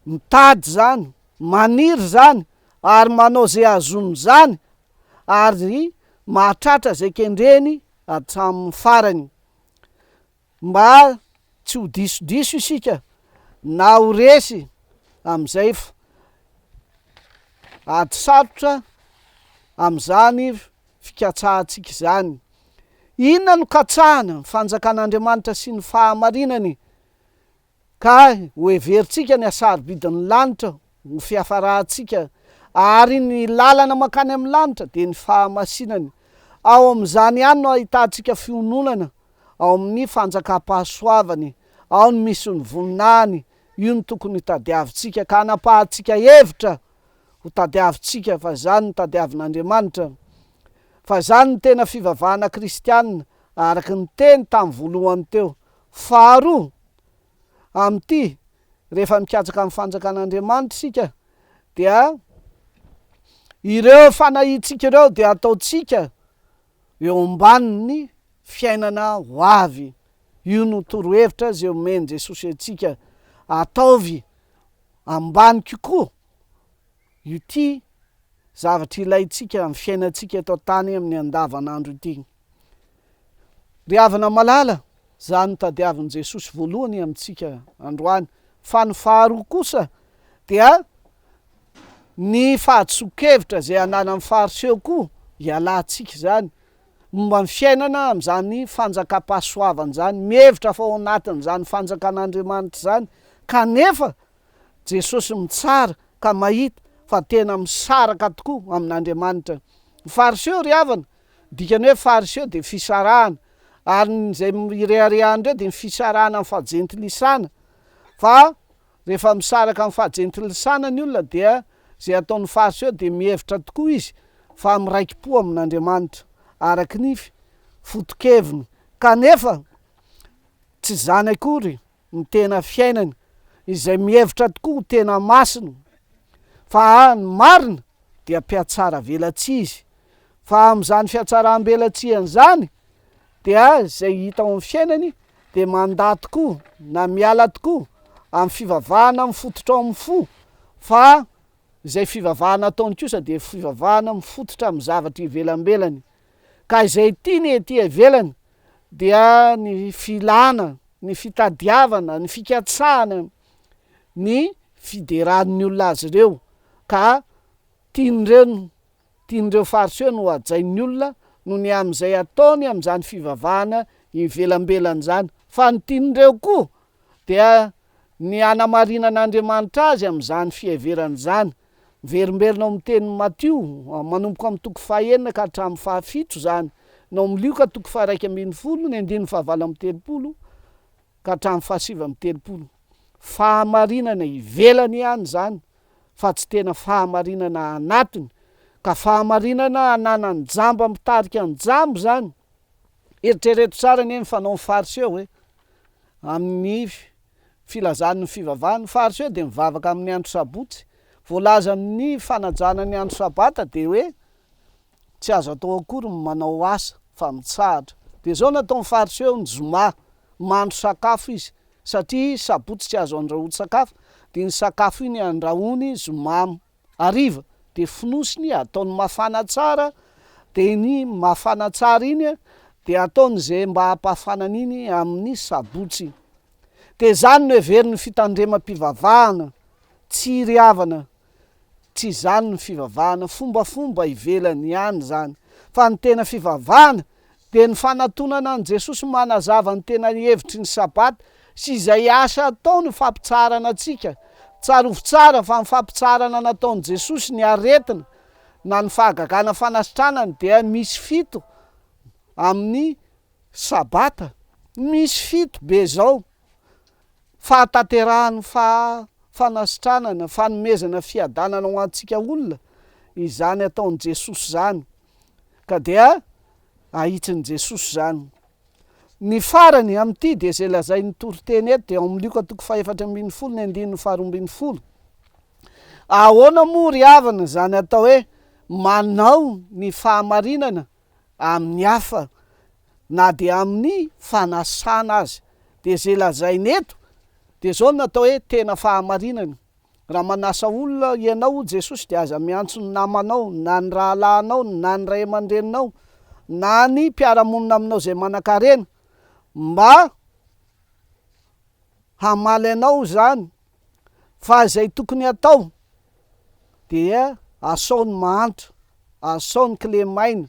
mitady zany, maniry zany, ary manao zay azony zany, ary mahatratra zay kendreny hatramin'ny farany, mba tsy ho disodiso isika na ho resy am'izay ady sarotra am'izany fikatsahantsika zany. Inona no katsahana? Fanjakan'Andriamanitra sy ny fahamarinany, ka ho everitsika ny asarobidin'ny lanitra ho fiafarahantsika, ary ny lalana makany amin'ny lanitra de ny fahamasinany. Ao am'izany ihany no ahitantsika fiononana, ao amin'ny fanjakam-pahasoavany, ao ny misy ny voninahiny, io ny tokony tadiavintsika ka anapahantsika hevitra ho tadiavintsika, fa zany no tadiavin'Andriamanitra. Fa zany ny tena fivavahana kristianina, araky ny teny tamin'ny voalohany teo, faharoa amin'ity rehefa mikatsaka amin'ny fanjakan'Andriamanitra sika dia ireo fanahitsika ireo dia ataotsika eo ambaniny fiainana ho avy. Io no torohevitra zay omeny Jesosy antsika, ataovy ambany kokoa ity zavatra ilaitsika amin'ny fiainantsika eto tany amin'ny andavanandro ity. Ry havana malala, zany no tadiavin'i Jesosy voalohany amintsika androany. Fa ny faharoa kosa dia ny fahadisokevitra zay ananan'ny fariseho koa hialantsika zany momba ny fiainana amin'izany fanjakam-pahasoavana zany, mihevitra fa ao anatin'izany fanjakan'Andriamanitra zany, kanefa Jesosy mitsara ka mahita fa tena misaraka tokoa amin'Andriamanitra. Ny fariseho ry havana, dikany hoe fariseho de fisarahana, ary zay ireharehany reo de ny fisarahana amin'ny fahajentilisana. Fa rehefa misaraka amin'ny fahajentilisana ny olona dia zay ataon'ny fariseho de mihevitra tokoa izy fa miraiki-po amin'Andriamanitra araky ny fotokeviny, kanefa tsy zany akory ny tena fiainany izay mihevitra tokoa tena masina. Fa ny marina dia mpiatsara velatsy izy, fa amin'izany fiatsaram-belatsiany zany dia zay hita ao amin'ny fiainany de manda tokoa na miala tokoa amin'ny fivavahana mifototra ao amin'ny fo, fa izay fivavahana ataony kosa de fivavahana mifototra amin'ny zavatra ivelambelany. Ka izay tiany ety ivelany dia ny filana, ny fitadiavana, ny fikatsahana, ny fideran'ny olona azy ireo. Ka tian'ireo fariseho no ajain'ny olona no ny amin'izay ataony amin'izany fivavahana ivelambelany zany. Fa ny tian'ireo koa dia ny anamarinan'Andriamanitra azy amin'izany fiheverany zany. Verimberina amin'ny tenin'ny Matio manomboka amin'ny toko 9 ka hatramin'ny 7 zany, no amin'ny Lioka toko 1:10 ny 9:7 ka hatramin'ny 7:30. Fahamarinana ivelany ihany zany, fa tsy tena fahamarinana anatiny, ka fahamarinana ananany jamba mitarika ny jambo zany. Eritrereto tsara ny fanao ny fariseho hoe amin'ny filazan'ny fivavahany fariseho de mivavaka amin'ny andro sabotsy, voalaza amin'ny fanajana ny andro sabata de hoe tsy azo atao akory manao asa fa mitsahatra. De zao natao ny fariseho ny zoma mandro sakafo izy, satria sabotsy tsy azo andrahoty sakafo, de ny sakafo iny andrahony zoma ariva de finosiny ataony mafana tsara, de ny mafana tsara iny de ataony zay mba hampafanana iny amin'ny sabotsy. De zany no heverin'ny fitandremam-pivavahana, tsy ry havana, tsy zany ny fivavahana fombafomba ivelany ihany zany, fa ny tena fivavahana de ny fanatonana an' Jesosy manazava ny tena hevitry ny sabata sy izay asa ataony fampitsarana atsika. Tsarovy tsara fa ny fampitsarana nataon'i Jesosy ny aretina na ny fahagagana fanasitranany dia misy fito amin'ny sabata, misy fito be zao: fahataterahany fanasitranana, fanomezana fiadanana ho antsika olona, izany ataon'i Jesosy zany, ka dia ahitsin'i Jesosy zany. Ny farany amin'ity de zay lazain'ny Toriteny eto de amin'ny Lioka toko 4:12 ny 12. Ahoana moa ry havana zany atao hoe manao ny fahamarinana amin'ny hafa na de amin'ny fanasana azy? De zay lazainy eto de zao natao hoe tena fahamarinana. Raha manasa olona ianao Jesosy de aza miantso ny namanao, na ny rahalahinao, na ny ray aman-dreninao, na ny mpiara-monina aminao zay manan-karena, mba hamaly anao zany. Fa zay tokony atao dia asaony mahantra, asaony kilemaina,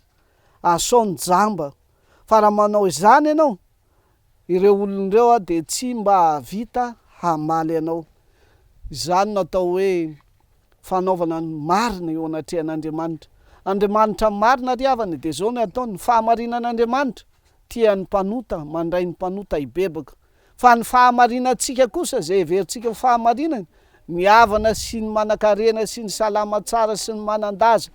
asaony jamba. Fa raha manao izany ianao, ireo olon'ireo de tsy mba vita hamaly anao. Izany natao hoe fanaovana ny marina eo anatrehan'Andriamanitra. Andriamanitra marina ry havana de zao no ataony fahamarinan'Andriamanitra, tian'ny mpanota, mandray ny mpanota hibebaka. Fa ny fahamarinantsika kosa zay heverintsika fahamarinana, ny havana sy ny manan-karena sy ny salama tsara sy ny manan-daza,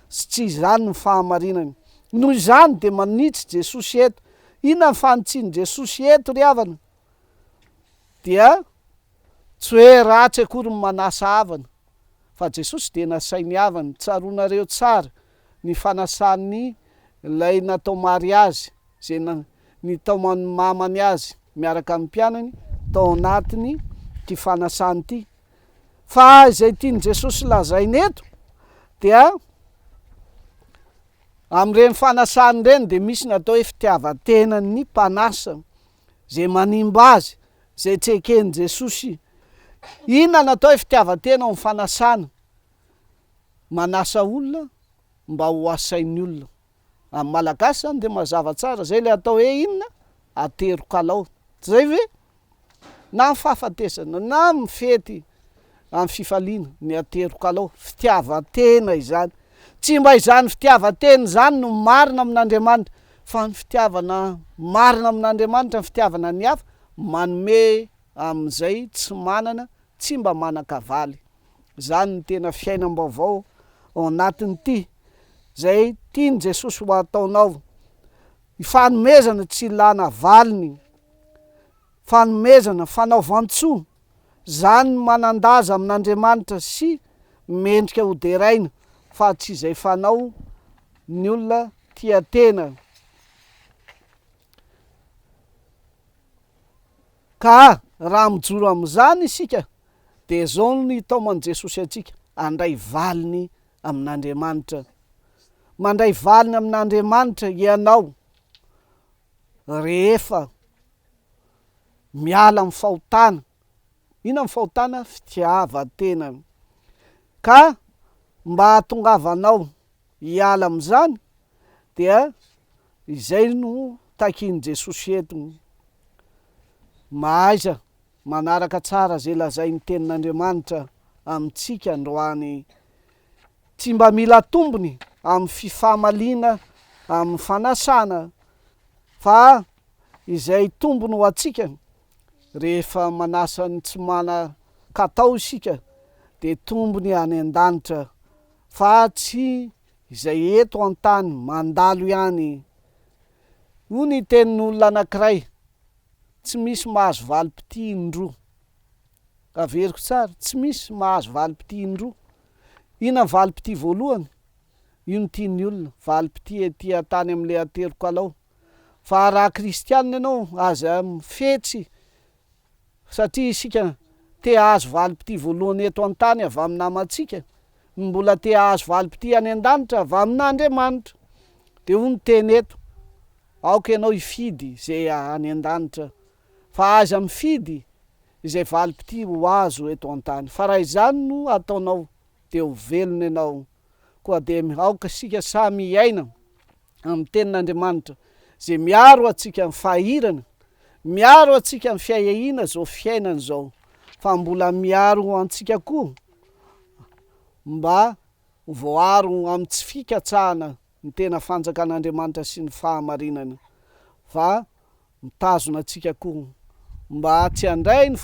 sy tsy izany ny fahamarinana. Noho izany de manitsy Jesosy eto. Inona ny fanotsian'i Jesosy eto ry havana? dia tsy hoe ratsy akory manasa havana fa Jesosy de nasainy havany. Tsaronareo tsara ny fanasany lay natao mary azy, zay ny tao mamany azy miaraka amin'ny mpianany tao anatiny ty fanasany ty. Fa izay tiany Jesosy lazainy eto dia am'ireny fanasany reny de misy natao hoe fitiavan-tenany mpanasa zay manimba azy, zay tsekeny Jesosy. Inona natao hoe fitiavan-tena amin'ny fanasana? Manasa olona mba ho asainy olona. Amin'ny Malagasy zany de mazava tsara zay le atao hoe inona? Atero-kalao. Zay ve? Na amin'ny fahafatesana na amin'ny fety amin'ny fifaliana ny atero-kalao, fitiavan-tena izany. Tsy mba izany fitiavan-tena zany no marina amin'Andriamanitra, fa ny fitiavana marina amin'Andriamanitra, ny fitiavana ny hafa manome amin'izay tsy manana, tsy mba manan-kavaly. Zany ny tena fiainam-baovao ao anatin'ity. Zay tiany Jesosy ho ataonao. Fanomezana tsy ilana valiny, fanomezana fanaovan-tsoa, zany manandaza amin'Andriamanitra sy mendrika ho deraina, fa tsy izay fanao ny olona tia tena. Ka raha mijoro amin'izany isika de zao ny taoman' Jesosy atsika, andray valiny amin'Andriamanitra. Mandray valiny amin'Andriamanitra ianao rehefa miala amin'ny fahotana. Ina amin'ny fahotana? Fitiavan-tena. Ka mba hahatongavanao hiala amin'izany dia izay no takiany Jesosy eto. Mahaiza manaraka tsara zay lazainy tenin'Andriamanitra amintsika androany. Tsy mba mila tombony amin'ny fifamalina, amin'ny fanasana, fa izay tombony ho atsika rehefa manasa ny tsy manan-katao isika de tombony any an-danitra, fa tsy izay eto an-tany mandalo ihany. Hoy ny tenin'olona anankiray, tsy misy mahazo valim-pity indroa. Averiko tsara, tsy misy mahazo valim-pity indroa. Ina valim-pity voalohany? Io ny tiany olona, valim-pity ety tany amin'le atero-kalao. Fa raha kristianina ianao aza mifetsy, satria isika te ahazo valim-pity voalohany eto an-tany avy amin'ny namantsika, mbola te ahazo valim-pity any an-danitra avy amin'Andriamanitra. De hoy ny teny eto, aoka ianao hifidy zay any an-danitra, fa aza mifidy izay valim-pity ho azo eto an-tany. Fa raha izany no ataonao de ho velona ianao. Koa de aoka sika samy hiaina amin'ny tenin'Andriamanitra, zay miaro atsika amin'ny fahirana, miaro atsika amin'ny fiahiahina zao fiainana zao, fa mbola miaro antsika koa mba voaro amin'ny tsy fikatsahana ny tena fanjakan'Andriamanitra sy ny fahamarinana, fa mitazona atsika koa mba tsy handray ny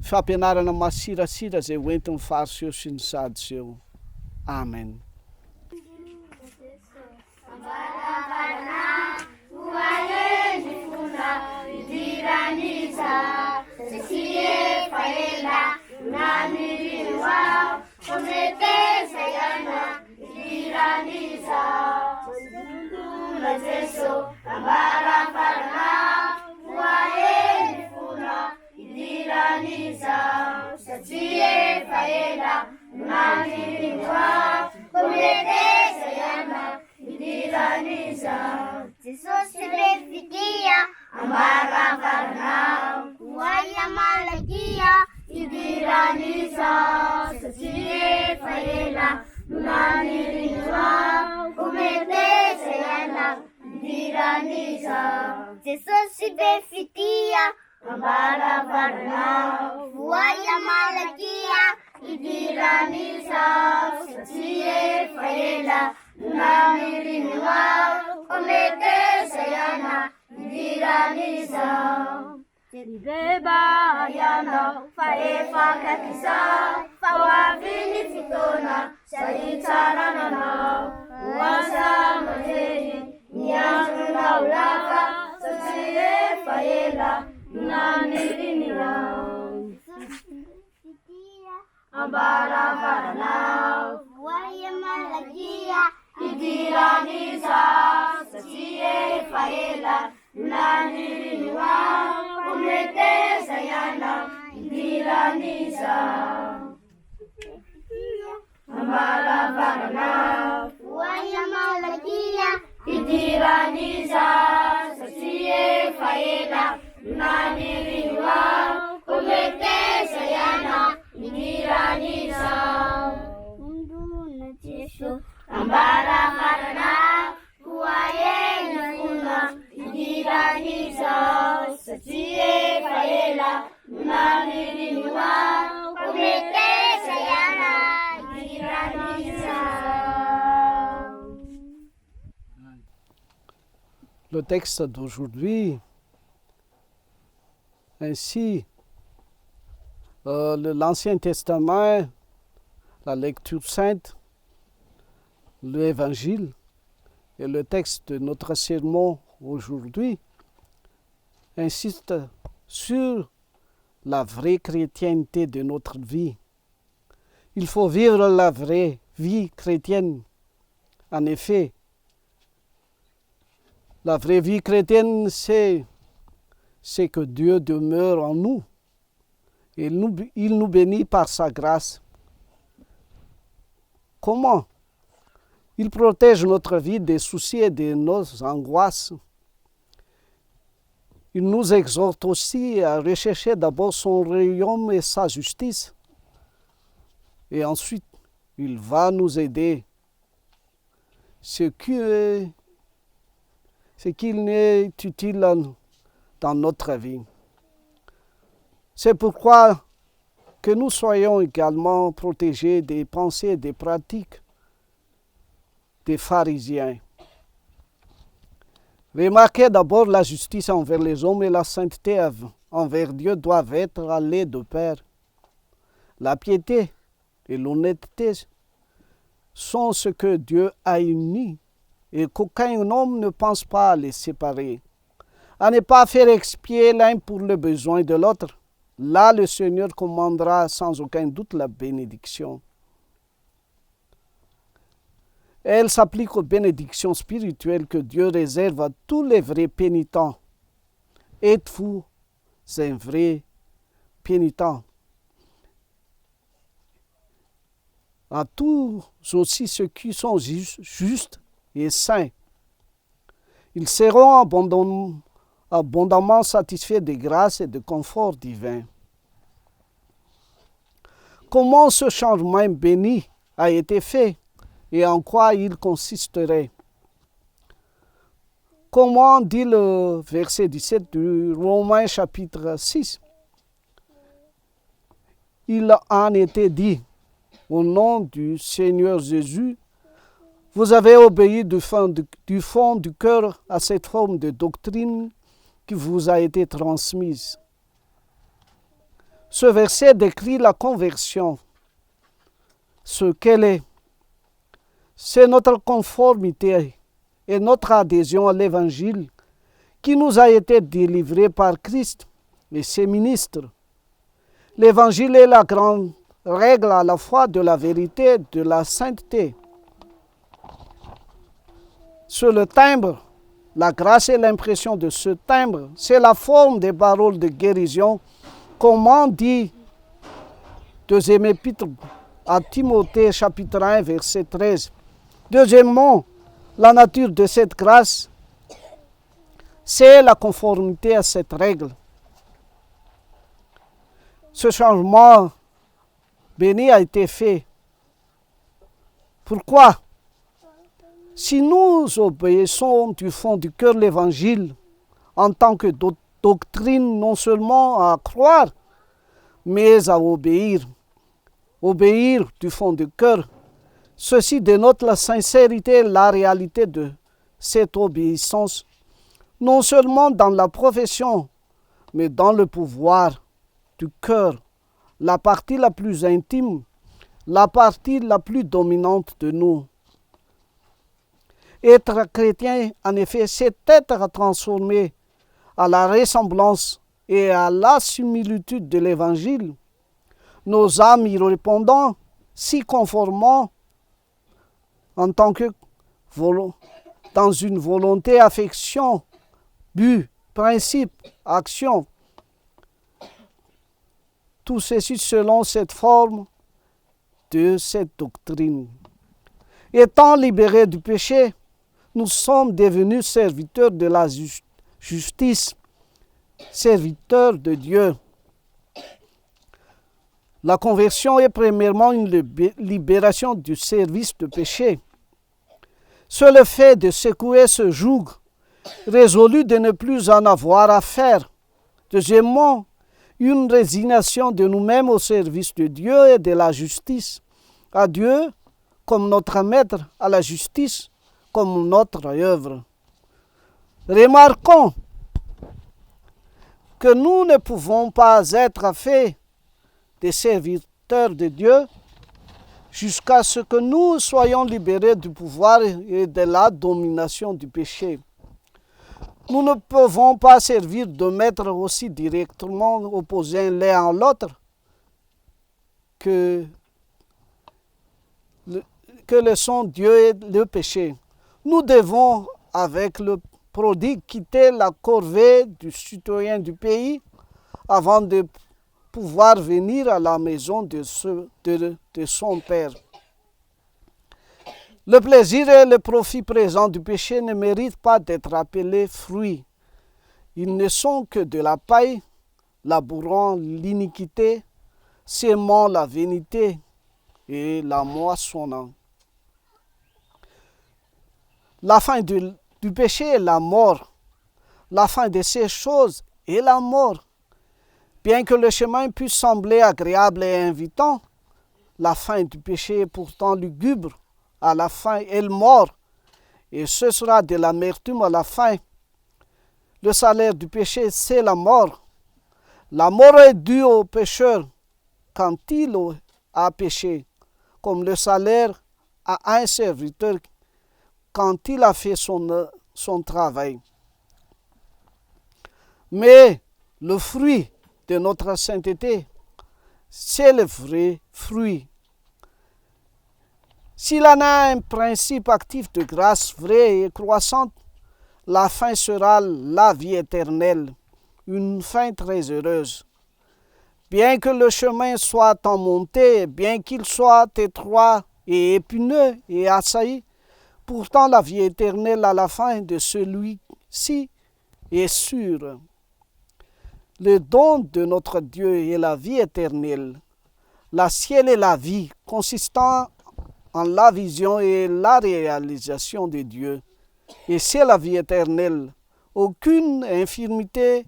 fampianarana masirasira zay hoentin'ny fariseho sy ny saduseho. Amen. Jesus refikia ambaravarna waya malakia idiraniza satie faela nunanirinwa kumetesa yana idiraniza Jesus refikia ambaravarna waya malakia idiraniza satie faela nunanirinwa kumetesa yana idiraniza Beba yana faefa katisa fawavini fitona saitarana na wasa materi niyangu na ulava satie faela nanirinwa ambaravarana voay malakia idirany izaho satria efa ela nanirinoa kometeza ihana idirany izaho ambaravarana voay malakia idirany izaho satria efa ela nanirinoa kometeza ihana idirany izaho unduna Jesu ambaravarana voay nyfona idirany izaho satria efa ela nanirinoa kometeza ihana idirany izaho. Le texte d'aujourd'hui, ainsi l'Ancien Testament, la lecture sainte, l'Évangile et le texte de notre sermon aujourd'hui insistent sur la vraie chrétienté de notre vie. Il faut vivre la vraie vie chrétienne. En effet, la vraie vie chrétienne, c'est que Dieu demeure en nous. Et il nous bénit par sa grâce. Comment? Il protège notre vie des soucis et de nos angoisses. Il nous exhorte aussi à rechercher d'abord son royaume et sa justice. Et ensuite, il va nous aider. Ce qu'il est utile dans notre vie. C'est pourquoi que nous soyons également protégés des pensées et des pratiques des pharisiens. Remarquez d'abord la justice envers les hommes et la sainteté envers Dieu doivent être allées de pair. La piété et l'honnêteté sont ce que Dieu a uni et qu'aucun homme ne pense pas à les séparer. À ne pas faire expier l'un pour le besoin de l'autre. Là, le Seigneur commandera sans aucun doute la bénédiction. Elle s'applique aux bénédictions spirituelles que Dieu réserve à tous les vrais pénitents. Êtes-vous un vrai pénitent? À tous aussi ceux qui sont justes et saints. Ils seront abondamment satisfaits de grâce et de confort divin. Comment ce changement béni a été fait et en quoi il consisterait? Comment dit le verset 17 du Romains chapitre 6? Il en était dit, au nom du Seigneur Jésus, vous avez obéi du fond du cœur à cette forme de doctrine qui vous a été transmise. Ce verset décrit la conversion. Ce qu'elle est, c'est notre conformité et notre adhésion à l'Évangile qui nous a été délivré par Christ et ses ministres. L'Évangile est la grande règle à la fois de la vérité et de la sainteté. Sur le timbre, la grâce et l'impression de ce timbre, c'est la forme des paroles de guérison, comme dit 2e épître à Timothée, chapitre 1, verset 13. Deuxièmement, la nature de cette grâce, c'est la conformité à cette règle. Ce changement béni a été fait. Pourquoi? Si nous obéissons du fond du cœur l'Évangile en tant que doctrine, non seulement à croire, mais à obéir du fond du cœur, ceci dénote la sincérité et la réalité de cette obéissance, non seulement dans la profession, mais dans le pouvoir du cœur, la partie la plus intime, la partie la plus dominante de nous. Être chrétien, en effet, c'est être transformé à la ressemblance et à la similitude de l'Évangile. nos âmes y répondant, s'y conformant en tant que dans une volonté, affection, but, principe, action. Tout ceci selon cette forme de cette doctrine. Étant libérés du péché, nous sommes devenus serviteurs de la justice, serviteurs de Dieu. La conversion est premièrement une libération du service de péché. C'est le fait de secouer ce joug, résolu de ne plus en avoir à faire. Deuxièmement, une résignation de nous-mêmes au service de Dieu et de la justice, à Dieu comme notre maître, à la justice comme notre œuvre. Remarquons que nous ne pouvons pas être faits des serviteurs de Dieu jusqu'à ce que nous soyons libérés du pouvoir et de la domination du péché. Nous ne pouvons pas servir de maîtres aussi directement opposés l'un à l'autre que le sont Dieu et le péché. Nous devons, avec le prodigue, quitter la corvée du citoyen du pays avant de pouvoir venir à la maison de son Père. Le plaisir et le profit présent du péché ne méritent pas d'être appelés fruits. Ils ne sont que de la paille, labourant l'iniquité, sémant la vanité et la moissonnant. La fin du péché est la mort. La fin de ces choses est la mort. Bien que le chemin puisse sembler agréable et invitant, la fin du péché est pourtant lugubre. À la fin, elle mort, et ce sera de l'amertume à la fin. Le salaire du péché, c'est la mort. La mort est due au pécheur quand il a péché, comme le salaire à un serviteur quand il a fait son travail. Mais le fruit de notre sainteté, c'est le vrai fruit. S'il en a un principe actif de grâce vraie et croissante, la fin sera la vie éternelle, une fin très heureuse. Bien que le chemin soit en montée, bien qu'il soit étroit et épineux et assailli, pourtant la vie éternelle à la fin de celui-ci est sûre. Le don de notre Dieu est la vie éternelle. La ciel est la vie, consistant en la vision et la réalisation de Dieu. Et c'est la vie éternelle. Aucune infirmité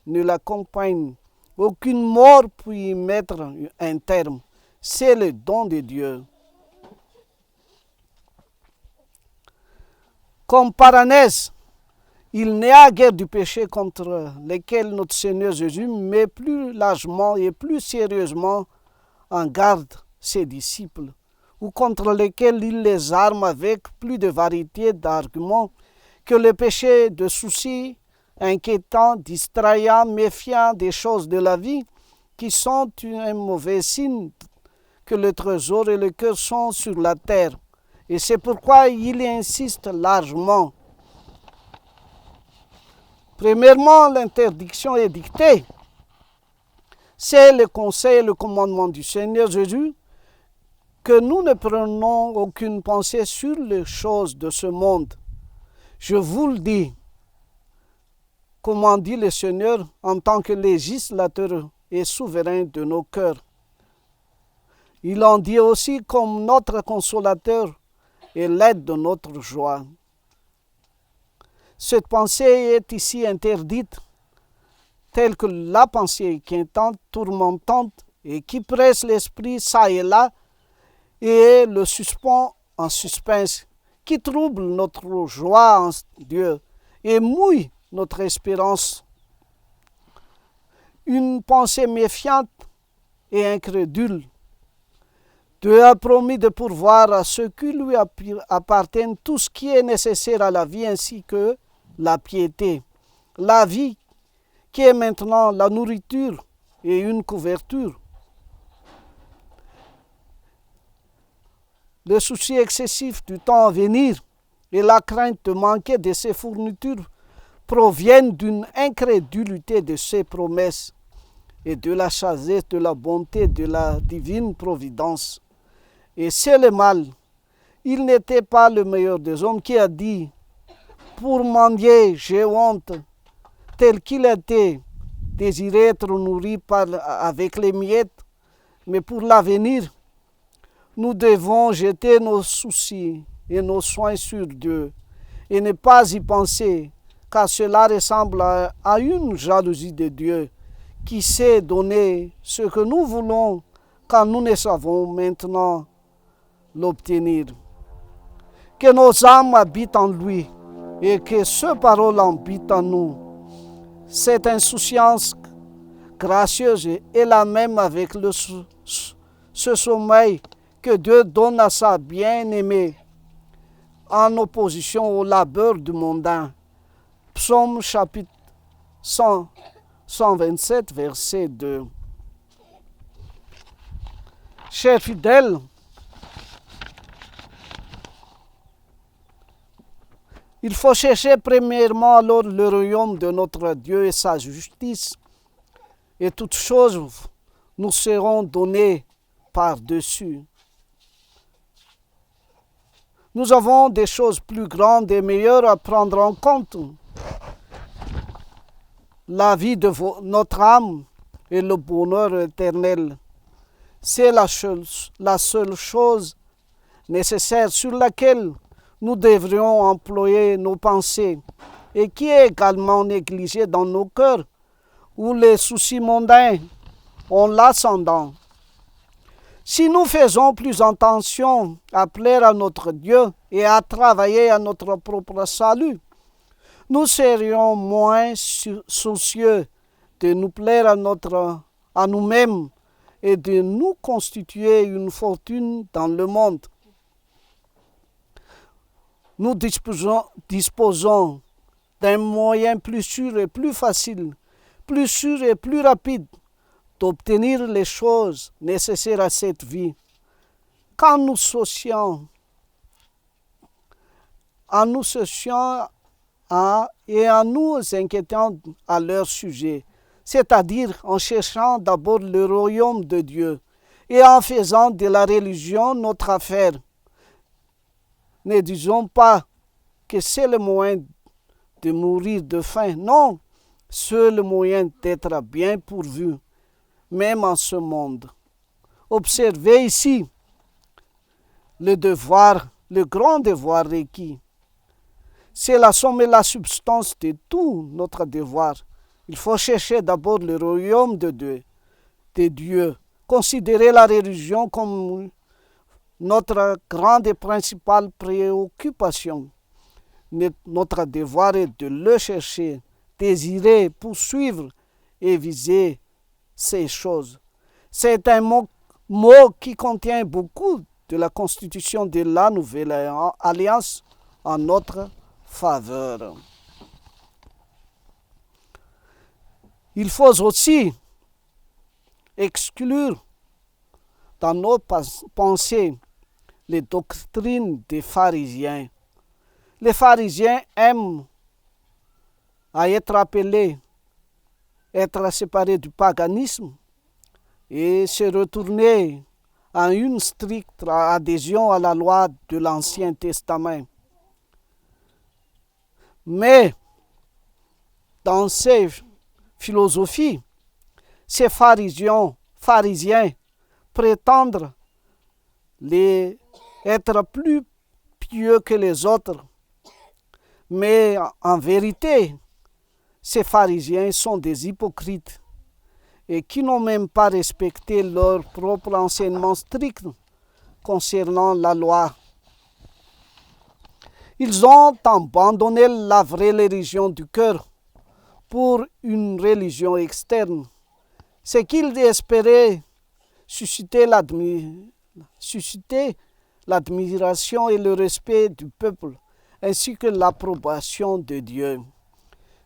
ne l'accompagne. Aucune mort peut y mettre un terme. C'est le don de Dieu. Comme paranèse, il n'y a guère du péché contre lequel notre Seigneur Jésus met plus largement et plus sérieusement en garde ses disciples, ou contre lesquels il les arme avec plus de variété d'arguments que le péché de soucis inquiétants, distrayants, méfiants des choses de la vie, qui sont un mauvais signe que le trésor et le cœur sont sur la terre. Et c'est pourquoi il insiste largement. Premièrement, l'interdiction est dictée. C'est le conseil et le commandement du Seigneur Jésus que nous ne prenons aucune pensée sur les choses de ce monde. Je vous le dis, comment dit le Seigneur en tant que législateur et souverain de nos cœurs. Il en dit aussi comme notre consolateur et l'aide de notre joie. Cette pensée est ici interdite, telle que la pensée inquiétante, tourmentante et qui presse l'esprit ça et là et le suspend en suspense, qui trouble notre joie en Dieu et mouille notre espérance. Une pensée méfiante et incrédule. Dieu a promis de pourvoir à ceux qui lui appartiennent tout ce qui est nécessaire à la vie ainsi que la piété. La vie qui est maintenant la nourriture et une couverture. le souci excessif du temps à venir et la crainte de manquer de ses fournitures proviennent d'une incrédulité de ses promesses et de la sagesse, de la bonté de la divine providence. Et c'est le mal. Il n'était pas le meilleur des hommes qui a dit « Pour mendier, j'ai honte », tel qu'il était, désiré être nourri avec les miettes, mais pour l'avenir, nous devons jeter nos soucis et nos soins sur Dieu et ne pas y penser, car cela ressemble à une jalousie de Dieu qui sait donner ce que nous voulons quand nous ne savons maintenant l'obtenir. Que nos âmes habitent en lui et que ce parole habite en nous. Cette insouciance gracieuse est la même avec ce sommeil que Dieu donne à sa bien-aimée en opposition au labeur du mondain. Psaume chapitre 127, verset 2. Chers fidèles, il faut chercher premièrement alors le royaume de notre Dieu et sa justice, et toutes choses nous seront données par-dessus. Nous avons des choses plus grandes et meilleures à prendre en compte. La vie de notre âme et le bonheur éternel. C'est la seule chose nécessaire sur laquelle nous devrions employer nos pensées et qui est également négligée dans nos cœurs où les soucis mondains ont l'ascendant. Si nous faisons plus attention à plaire à notre Dieu et à travailler à notre propre salut, nous serions moins soucieux de nous plaire à nous-mêmes et de nous constituer une fortune dans le monde. Nous disposons d'un moyen plus sûr et plus facile, plus sûr et plus rapide d'obtenir les choses nécessaires à cette vie. Quand nous soucions et en nous inquiétant à leur sujet, c'est-à-dire en cherchant d'abord le royaume de Dieu et en faisant de la religion notre affaire. Ne disons pas que c'est le moyen de mourir de faim. Non, c'est le moyen d'être bien pourvu, même en ce monde. Observez ici le grand devoir requis. C'est la somme et la substance de tout notre devoir. Il faut chercher d'abord le royaume de Dieu. Considérer la religion comme notre grande et principale préoccupation. Notre devoir est de le chercher, désirer, poursuivre et viser ces choses. C'est un mot qui contient beaucoup de la constitution de la nouvelle alliance en notre faveur. Il faut aussi exclure dans nos pensées les doctrines des pharisiens. Les pharisiens aiment à être appelés, être séparés du paganisme et se retourner à une stricte adhésion à la loi de l'Ancien Testament. Mais dans ces philosophies, ces pharisiens prétendent être plus pieux que les autres. Mais en vérité, ces pharisiens sont des hypocrites et qui n'ont même pas respecté leur propre enseignement strict concernant la loi. Ils ont abandonné la vraie religion du cœur pour une religion externe. Ce qu'ils espéraient susciter l'admiration et le respect du peuple, ainsi que l'approbation de Dieu.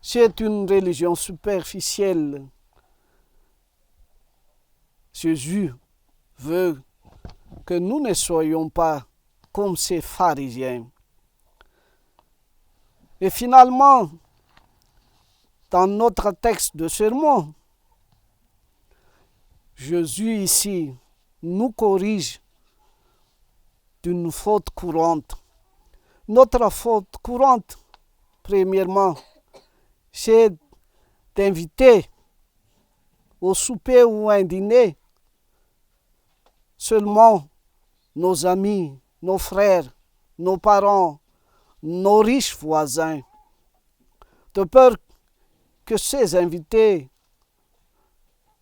C'est une religion superficielle. Jésus veut que nous ne soyons pas comme ces pharisiens. Et finalement, dans notre texte de sermon, Jésus ici nous corrige d'une faute courante. Notre faute courante, premièrement, c'est d'inviter au souper ou à un dîner seulement nos amis, nos frères, nos parents, nos riches voisins, de peur que ces invités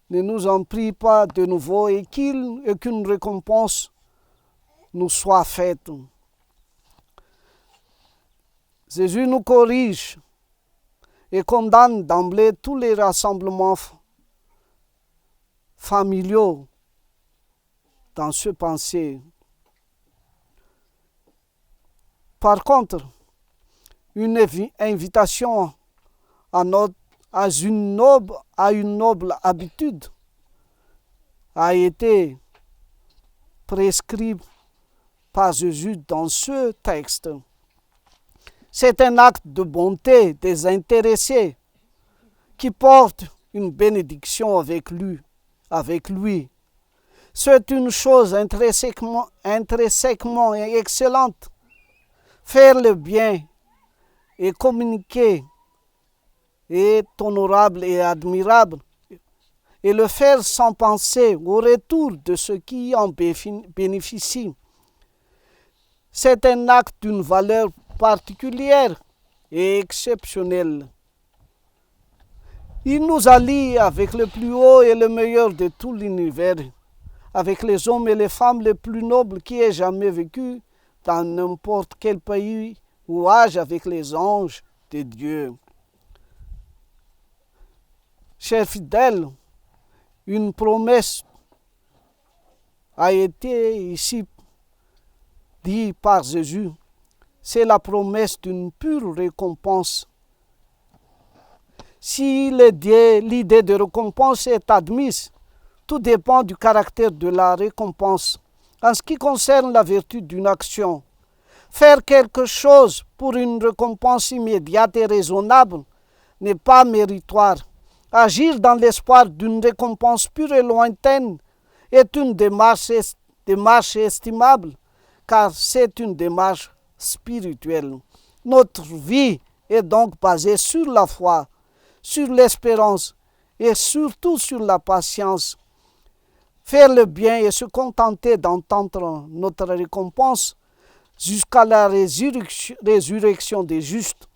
ne nous en prient pas de nouveau et qu'une récompense nous soit faite. Jésus nous corrige et condamne d'emblée tous les rassemblements familiaux dans ce pensée. Par contre, une invitation à une noble habitude a été prescrite par Jésus dans ce texte. C'est un acte de bonté désintéressée qui porte une bénédiction avec lui. C'est une chose intrinsèquement excellente. Faire le bien et communiquer est honorable et admirable, et le faire sans penser au retour de ceux qui en bénéficient. C'est un acte d'une valeur particulière et exceptionnelle. Il nous allie avec le plus haut et le meilleur de tout l'univers, avec les hommes et les femmes les plus nobles qui aient jamais vécu dans n'importe quel pays ou âge, avec les anges de Dieu. Chers fidèles, une promesse a été ici dite par Jésus. C'est la promesse d'une pure récompense. Si l'idée de récompense est admise, tout dépend du caractère de la récompense. En ce qui concerne la vertu d'une action, faire quelque chose pour une récompense immédiate et raisonnable n'est pas méritoire. Agir dans l'espoir d'une récompense pure et lointaine est une démarche estimable, car c'est une démarche spirituelle. Notre vie est donc basée sur la foi, sur l'espérance et surtout sur la patience. Faire le bien et se contenter d'entendre notre récompense jusqu'à la résurrection des justes.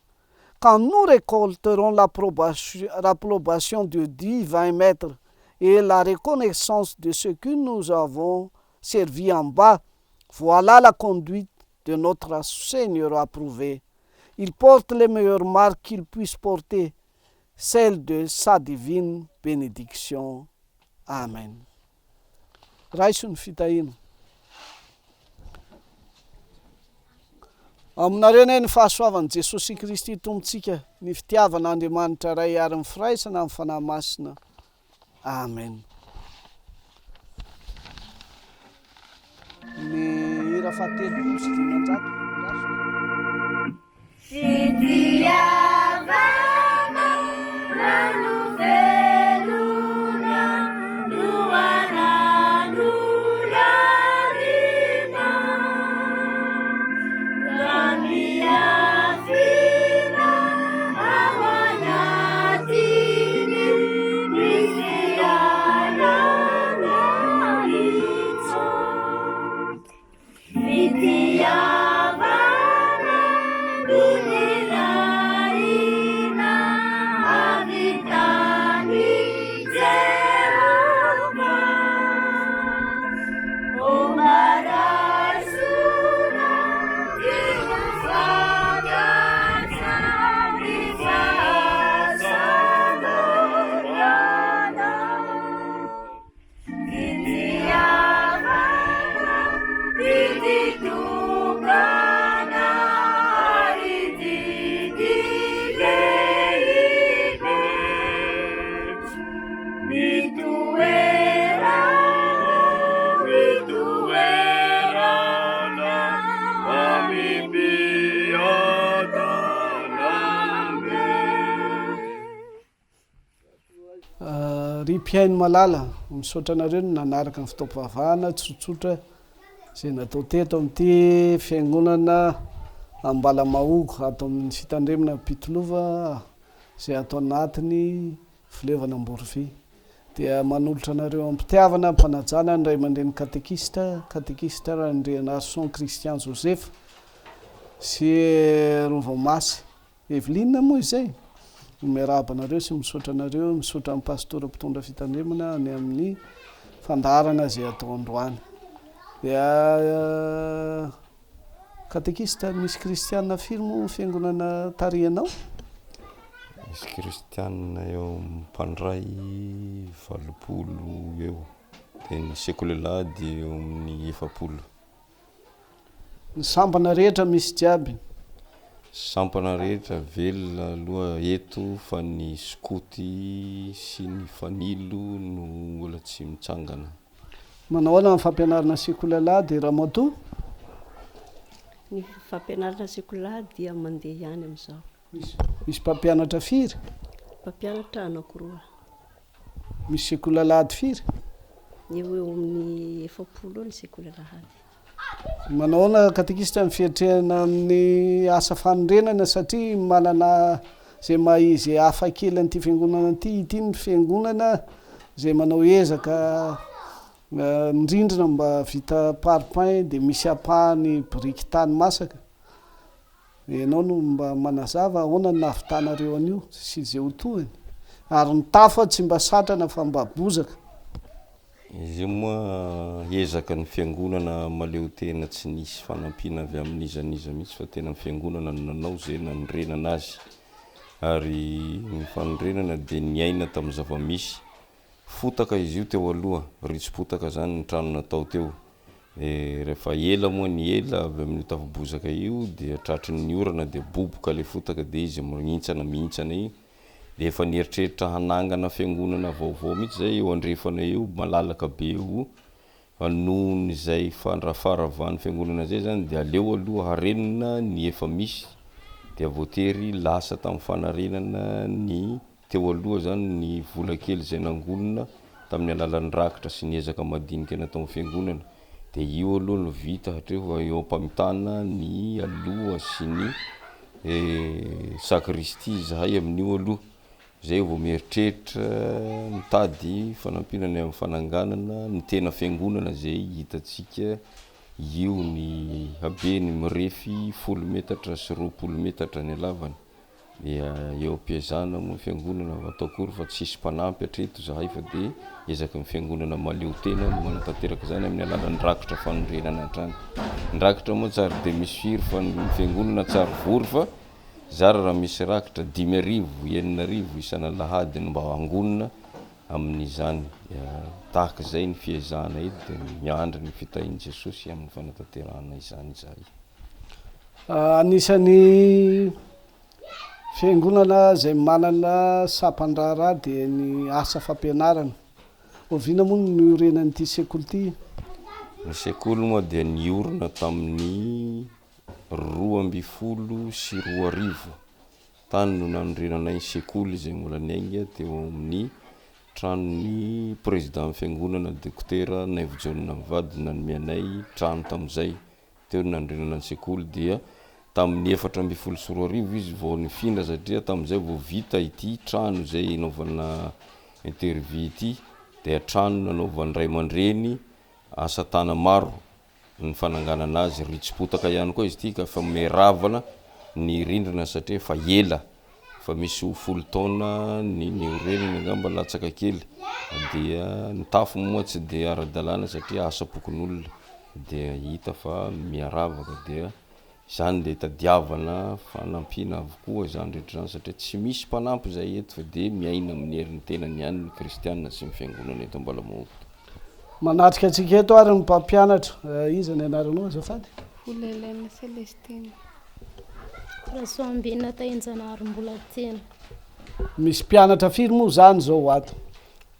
Quand nous récolterons l'approbation du divin Maître et la reconnaissance de ce que nous avons servi en bas, voilà la conduite de notre Seigneur approuvé. Il porte les meilleures marques qu'il puisse porter, celles de sa divine bénédiction. Amen. Raisun fitahin. Aminareo ny fahasoavan'i Jesosy Kristy Tompontsika, ny fitiavan'Andriamanitra ray ary ny firaisana amin'ny fanahy masina. Amen. Ny hira fahatelo sy dimanjato. Fitiavana ranovelona loanan'olarina ramiafina ao anatiny ny fianana itso. Fitiavana ry mpiaino malala misaotra anareo no nanaraka ny fotoam-pivavahana tsotsotra zay natao teto amin'ity fiangonana ambalamahogo atao amin'ny fitandremana pitolova zay atao anatiny filevana Amborovy dia manolotra anareo ampitiavana mpanajana ny ray aman-dreny katekista Andriamamonjimisainasoa Christian Joseph sy Rovamasy Eveline moa izay miarahaba anareo sy misaotra anareo misaotra amin'ny Pastora mpitondra fitandremana any amin'ny fandarana zay atao androany dia katekista misy kristianina firy moa fiangonana tarihanao? Misy kristianina eo mpandray 80 eo dia ny sekoly Alahady eo amin'ny 70. Ny sampana rehetra misy jiaby? Sampana rehetra velona aloha eto fa ny skoty sy ny fanilo no mbola tsy mitsangana. Manao ahoana ny fampianarana sekoly Alahady Ramoto? Ny fampianarana sekoly Alahady dia mandeha ihany amin'izao. Misy mpampianatra firy? Mpampianatra anankiroa. Misy sekoly Alahady firy? Eo amin'ny 70 ny sekoly Alahady. Manao ahoana katekista ny fietrehana amin'ny asa fanondrenana satria manana zay maizy hafa kely an'ity fiangonana ity ny fiangonana zay manao ezaka ndrindrina mba vita parpaing dia misy apahany biriky tany masaka. Ianao no mba manazava ahoana ny nahavitanareo an'io sy izay ho tohany ary ny tafo tsy mba satrana fa mba bozaka. Izy moa ezaka ny fiangonana maleo tena tsy nisy fanampiana avy amin'izaniza mihitsy fa tena fiangonana nanao zay nanondrenana azy ary ny fanondrenana dia niaina tamin'ny zava-misy fotaka izy io teo aloha ritso-potaka zany ny trano natao teo rehefa ela moa ny ela avy amin'ny tafo-bozaka io dia tratry ny orana dia boboka le fotaka dia izy mihintsana io dia efa nieritreritra hanangana fiangonana vaovao mihitsy zay eo andrefana eo malalaka be io nohon' izay fandrafaravany fiangonana zay zany dia aleo aloha harenina ny efa misy dia voatery lasa tamin'ny fanarenana ny teo aloha zany ny vola kely zay nangonina tamin'ny alalan'ny rakitra sy ny ezaka madinika natao fiangonana dia io aloha no vita hatreo eo ampamitana ny aloha sy ny sakristy zahay amin'io aloha zay vao mieritreritra mitady fanampinana amin'ny fananganana ny tena fiangonana zay hitatsika io ny habeny mirefy 10 metatra sy 20 metatra ny alavany dia eo ampiazana moa fiangonana atao kory fa tsisy mpanampy hatreto zahay fa dia ezaka ny fiangonana maleo tena no manatanteraka zany amin'ny alalan'ny rakitra fanondrenana hatrany. Ny rakitra moa tsara dia misy firy fa ny fiangonana tsara vory fa zara raha misy rakitra 5,000 9,000 isana Alahady no mba angonina amin'izany tahaka zay ny fiezahana eto dia miandry ny fitahin'i Jesosy amin'ny fanatanterahana izany zahay. Anisan'ny fiangonana zay manana sapan-draharaha dia ny asa fampianarana. Oviana moa ny orenan'ity sekoly ity? Ny sekoly moa dia niorina tamin'ny 12 sy 2000 tany no nanondrenanay sekoly zay mbola niainga teo amin'ny tranon'ny président fiangonana dokotera Naivo Jaunina mivadina ny mianay trano tamin'izay teo no nanondrenana ny sekoly dia tamin'ny 14 sy 2000 izy vao nifindra satria tamin'izay vao vita ity trano zay naovana interview ity dia trano nanaovan'ny ray aman-dreny asa tana maro ny fananganana azy ritso-potaka ihany koa izy ity ka fa meravana ny rindrina satria fa ela fa misy 10 taona ny oreniny angamba latsaka kely dia ny tafo moa tsy dia ara-dalàna satria asa pokon'olona dia hita fa miaravaka dia izany dia tadiavana fanampiana avokoa zany rehetra zany satria tsy misy mpanampy zay eto fa dia miaina amin'ny herin'ny tenany ihany ny kristianina sy ny fiangonana eto Ambalamogo. Manatrika antsika eto ary ny mpampianatra iza ny anaranao azafady? FLM Celestine. Rasoambina tainjanary mbola tena. Misy mpianatra firy moa zany zao ato?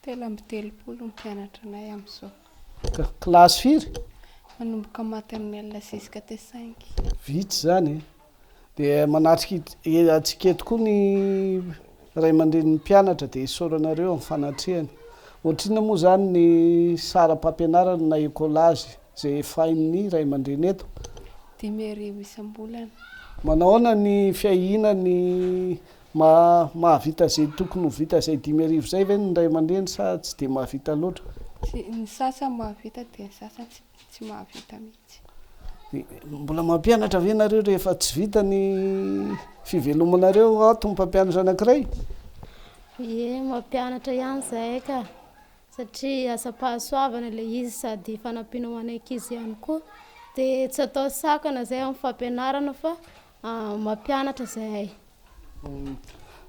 13 mpianatra anay amin'izao. Klasy firy? Manomboka maternelle jusqu'à T5. Vitsy zany dia manatrika antsika eto koa ny ray aman-dren'ny mpianatra dia isaoranareo amin'ny fanatrehana ohatrina moa zany ny sara-pampianarana na écolazy zay fain'ny ray aman-dreny eto 5,000 isam-bolana. manaona ny fiahinany mahavita zay tokony ho vita zay 5,000 zay ve ny ray aman-dreny sa tsy de mahavita loatra? Ny sasany mahavita dia ny sasany tsy mahavita mihitsy. Mbola mampianatra ve nareo rehefa tsy vita ny fivelomanareo ato ny mpampianatra anankiray? Ie, mampianatra ihany zahay ka satria asa-pahasoavana ilay izy sady fanampiana ho anay ankizy ihany koa dia tsy atao sakana zay amin'ny fampianarana fa mampianatra zahay.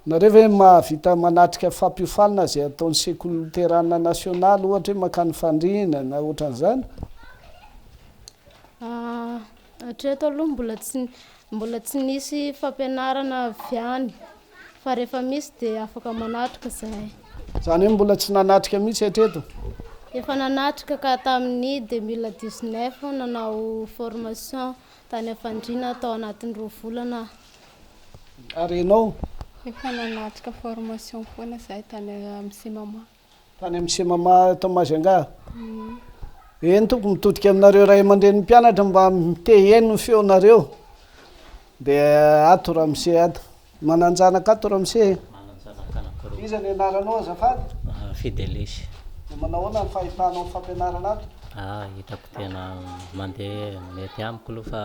Nareo ve mahavita manatrika fampiofanana zay ataon'ny sekoly Loterana nasionaly ohatra hoe makany fandriana na ohatran'izany? Hatreto aloha mbola tsy nisy fampianarana avy any fa rehefa misy dia afaka manatrika zahay. Zany hoe mbola tsy nanatrika mihitsy hatreto? Efa nanatrika ka tamin'ny 2019 nanao formation tany afandriana tao anatin'ny 2 volana. Ary ianao? Efa nanatrika formation foana zahay tany amin'ny Tsima. Tany amin'ny Tsima tao Mahajanga? Eny toko mitodika aminareo ray aman-dreny mpianatra mba miteheny ny feonareo dia ato ramose ato mananjanaka ato ramose. Iza ny anaranao azafady? Fidelisy. Manahoana ny fahitanao fampianarana ato? Hitako tena mandeha mety amiko aloha fa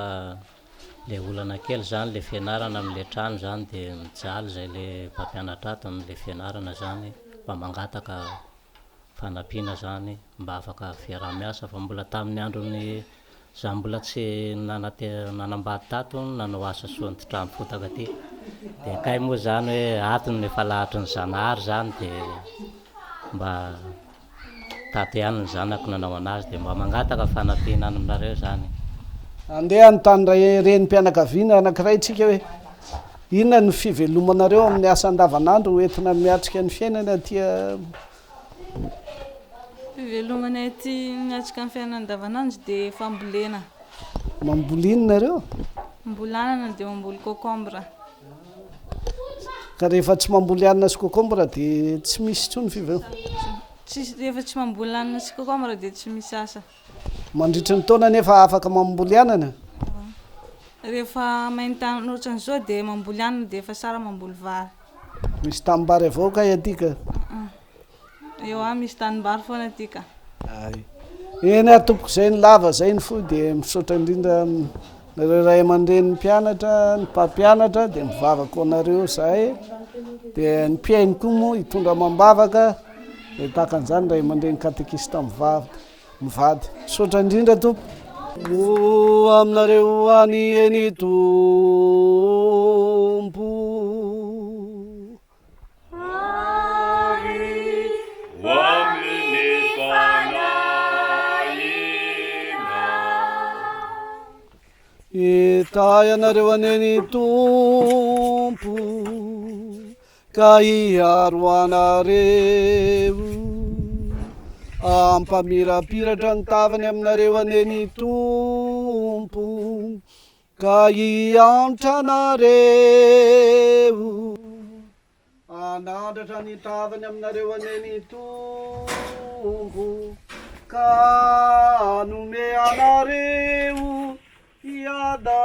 le olana kely zany le fianarana amin'le trano zany dia mijaly zay le mpampianatra ato amin'le fianarana zany mba mangataka fanampiana zany mba afaka fiarah-miasa fa mbola tamin'ny andron'ny za mbola tsy nanambady tato nanao asa soan'ny trano fotaka aty dia kay moa zany hoe atony ny efa lahatry ny zanahary zany dia mba tato ihany ny zanako nanao anazy dia mba mangataka fanampiana aminareo zany. Andeha anontany renim-pianakaviana anankiray tsika hoe inona ny fivelomanareo amin'ny asa andavanandro entina miatrika ny fiainana tia fivelomanay aty miatrika ny fiainana andavanandro dia fambolena. Mambolina nareo? Mbolanana dia mamboly concombre. Ka rehefa tsy mamboly anana sy concombre dia tsy misy intsony fivelomanareo? Rehefa tsy mamboly anana sy concombre dia tsy misy asa. Mandritry ny taona nefa afaka mamboly anana? Rehefa maintany ohatran'izao dia mamboly anana dia efa sara mamboly vary. Misy tanimbary avao ka aty ka? Eo misy tanimbary foana aty ka. Eny atopoko izay ny lava zay ny fo dia misaotra indrindra nareo ray aman-dreny mpianatra ny mpampianatra dia mivavaka anareo zahay dia ny mpiainy koa moa hitondra mambavaka dia tahaka an'izany ray aman-dreny katekista mivady. Misaotra indrindra tompo. O aminareo any eny tompo itay anareo aneny tompo ka hiaro anareo ampamirapiratra ny tavany aminareo aneny tompo ka hiantra anareo anandratra ny tavany aminareo aneny tompo ka anome anareo iadanana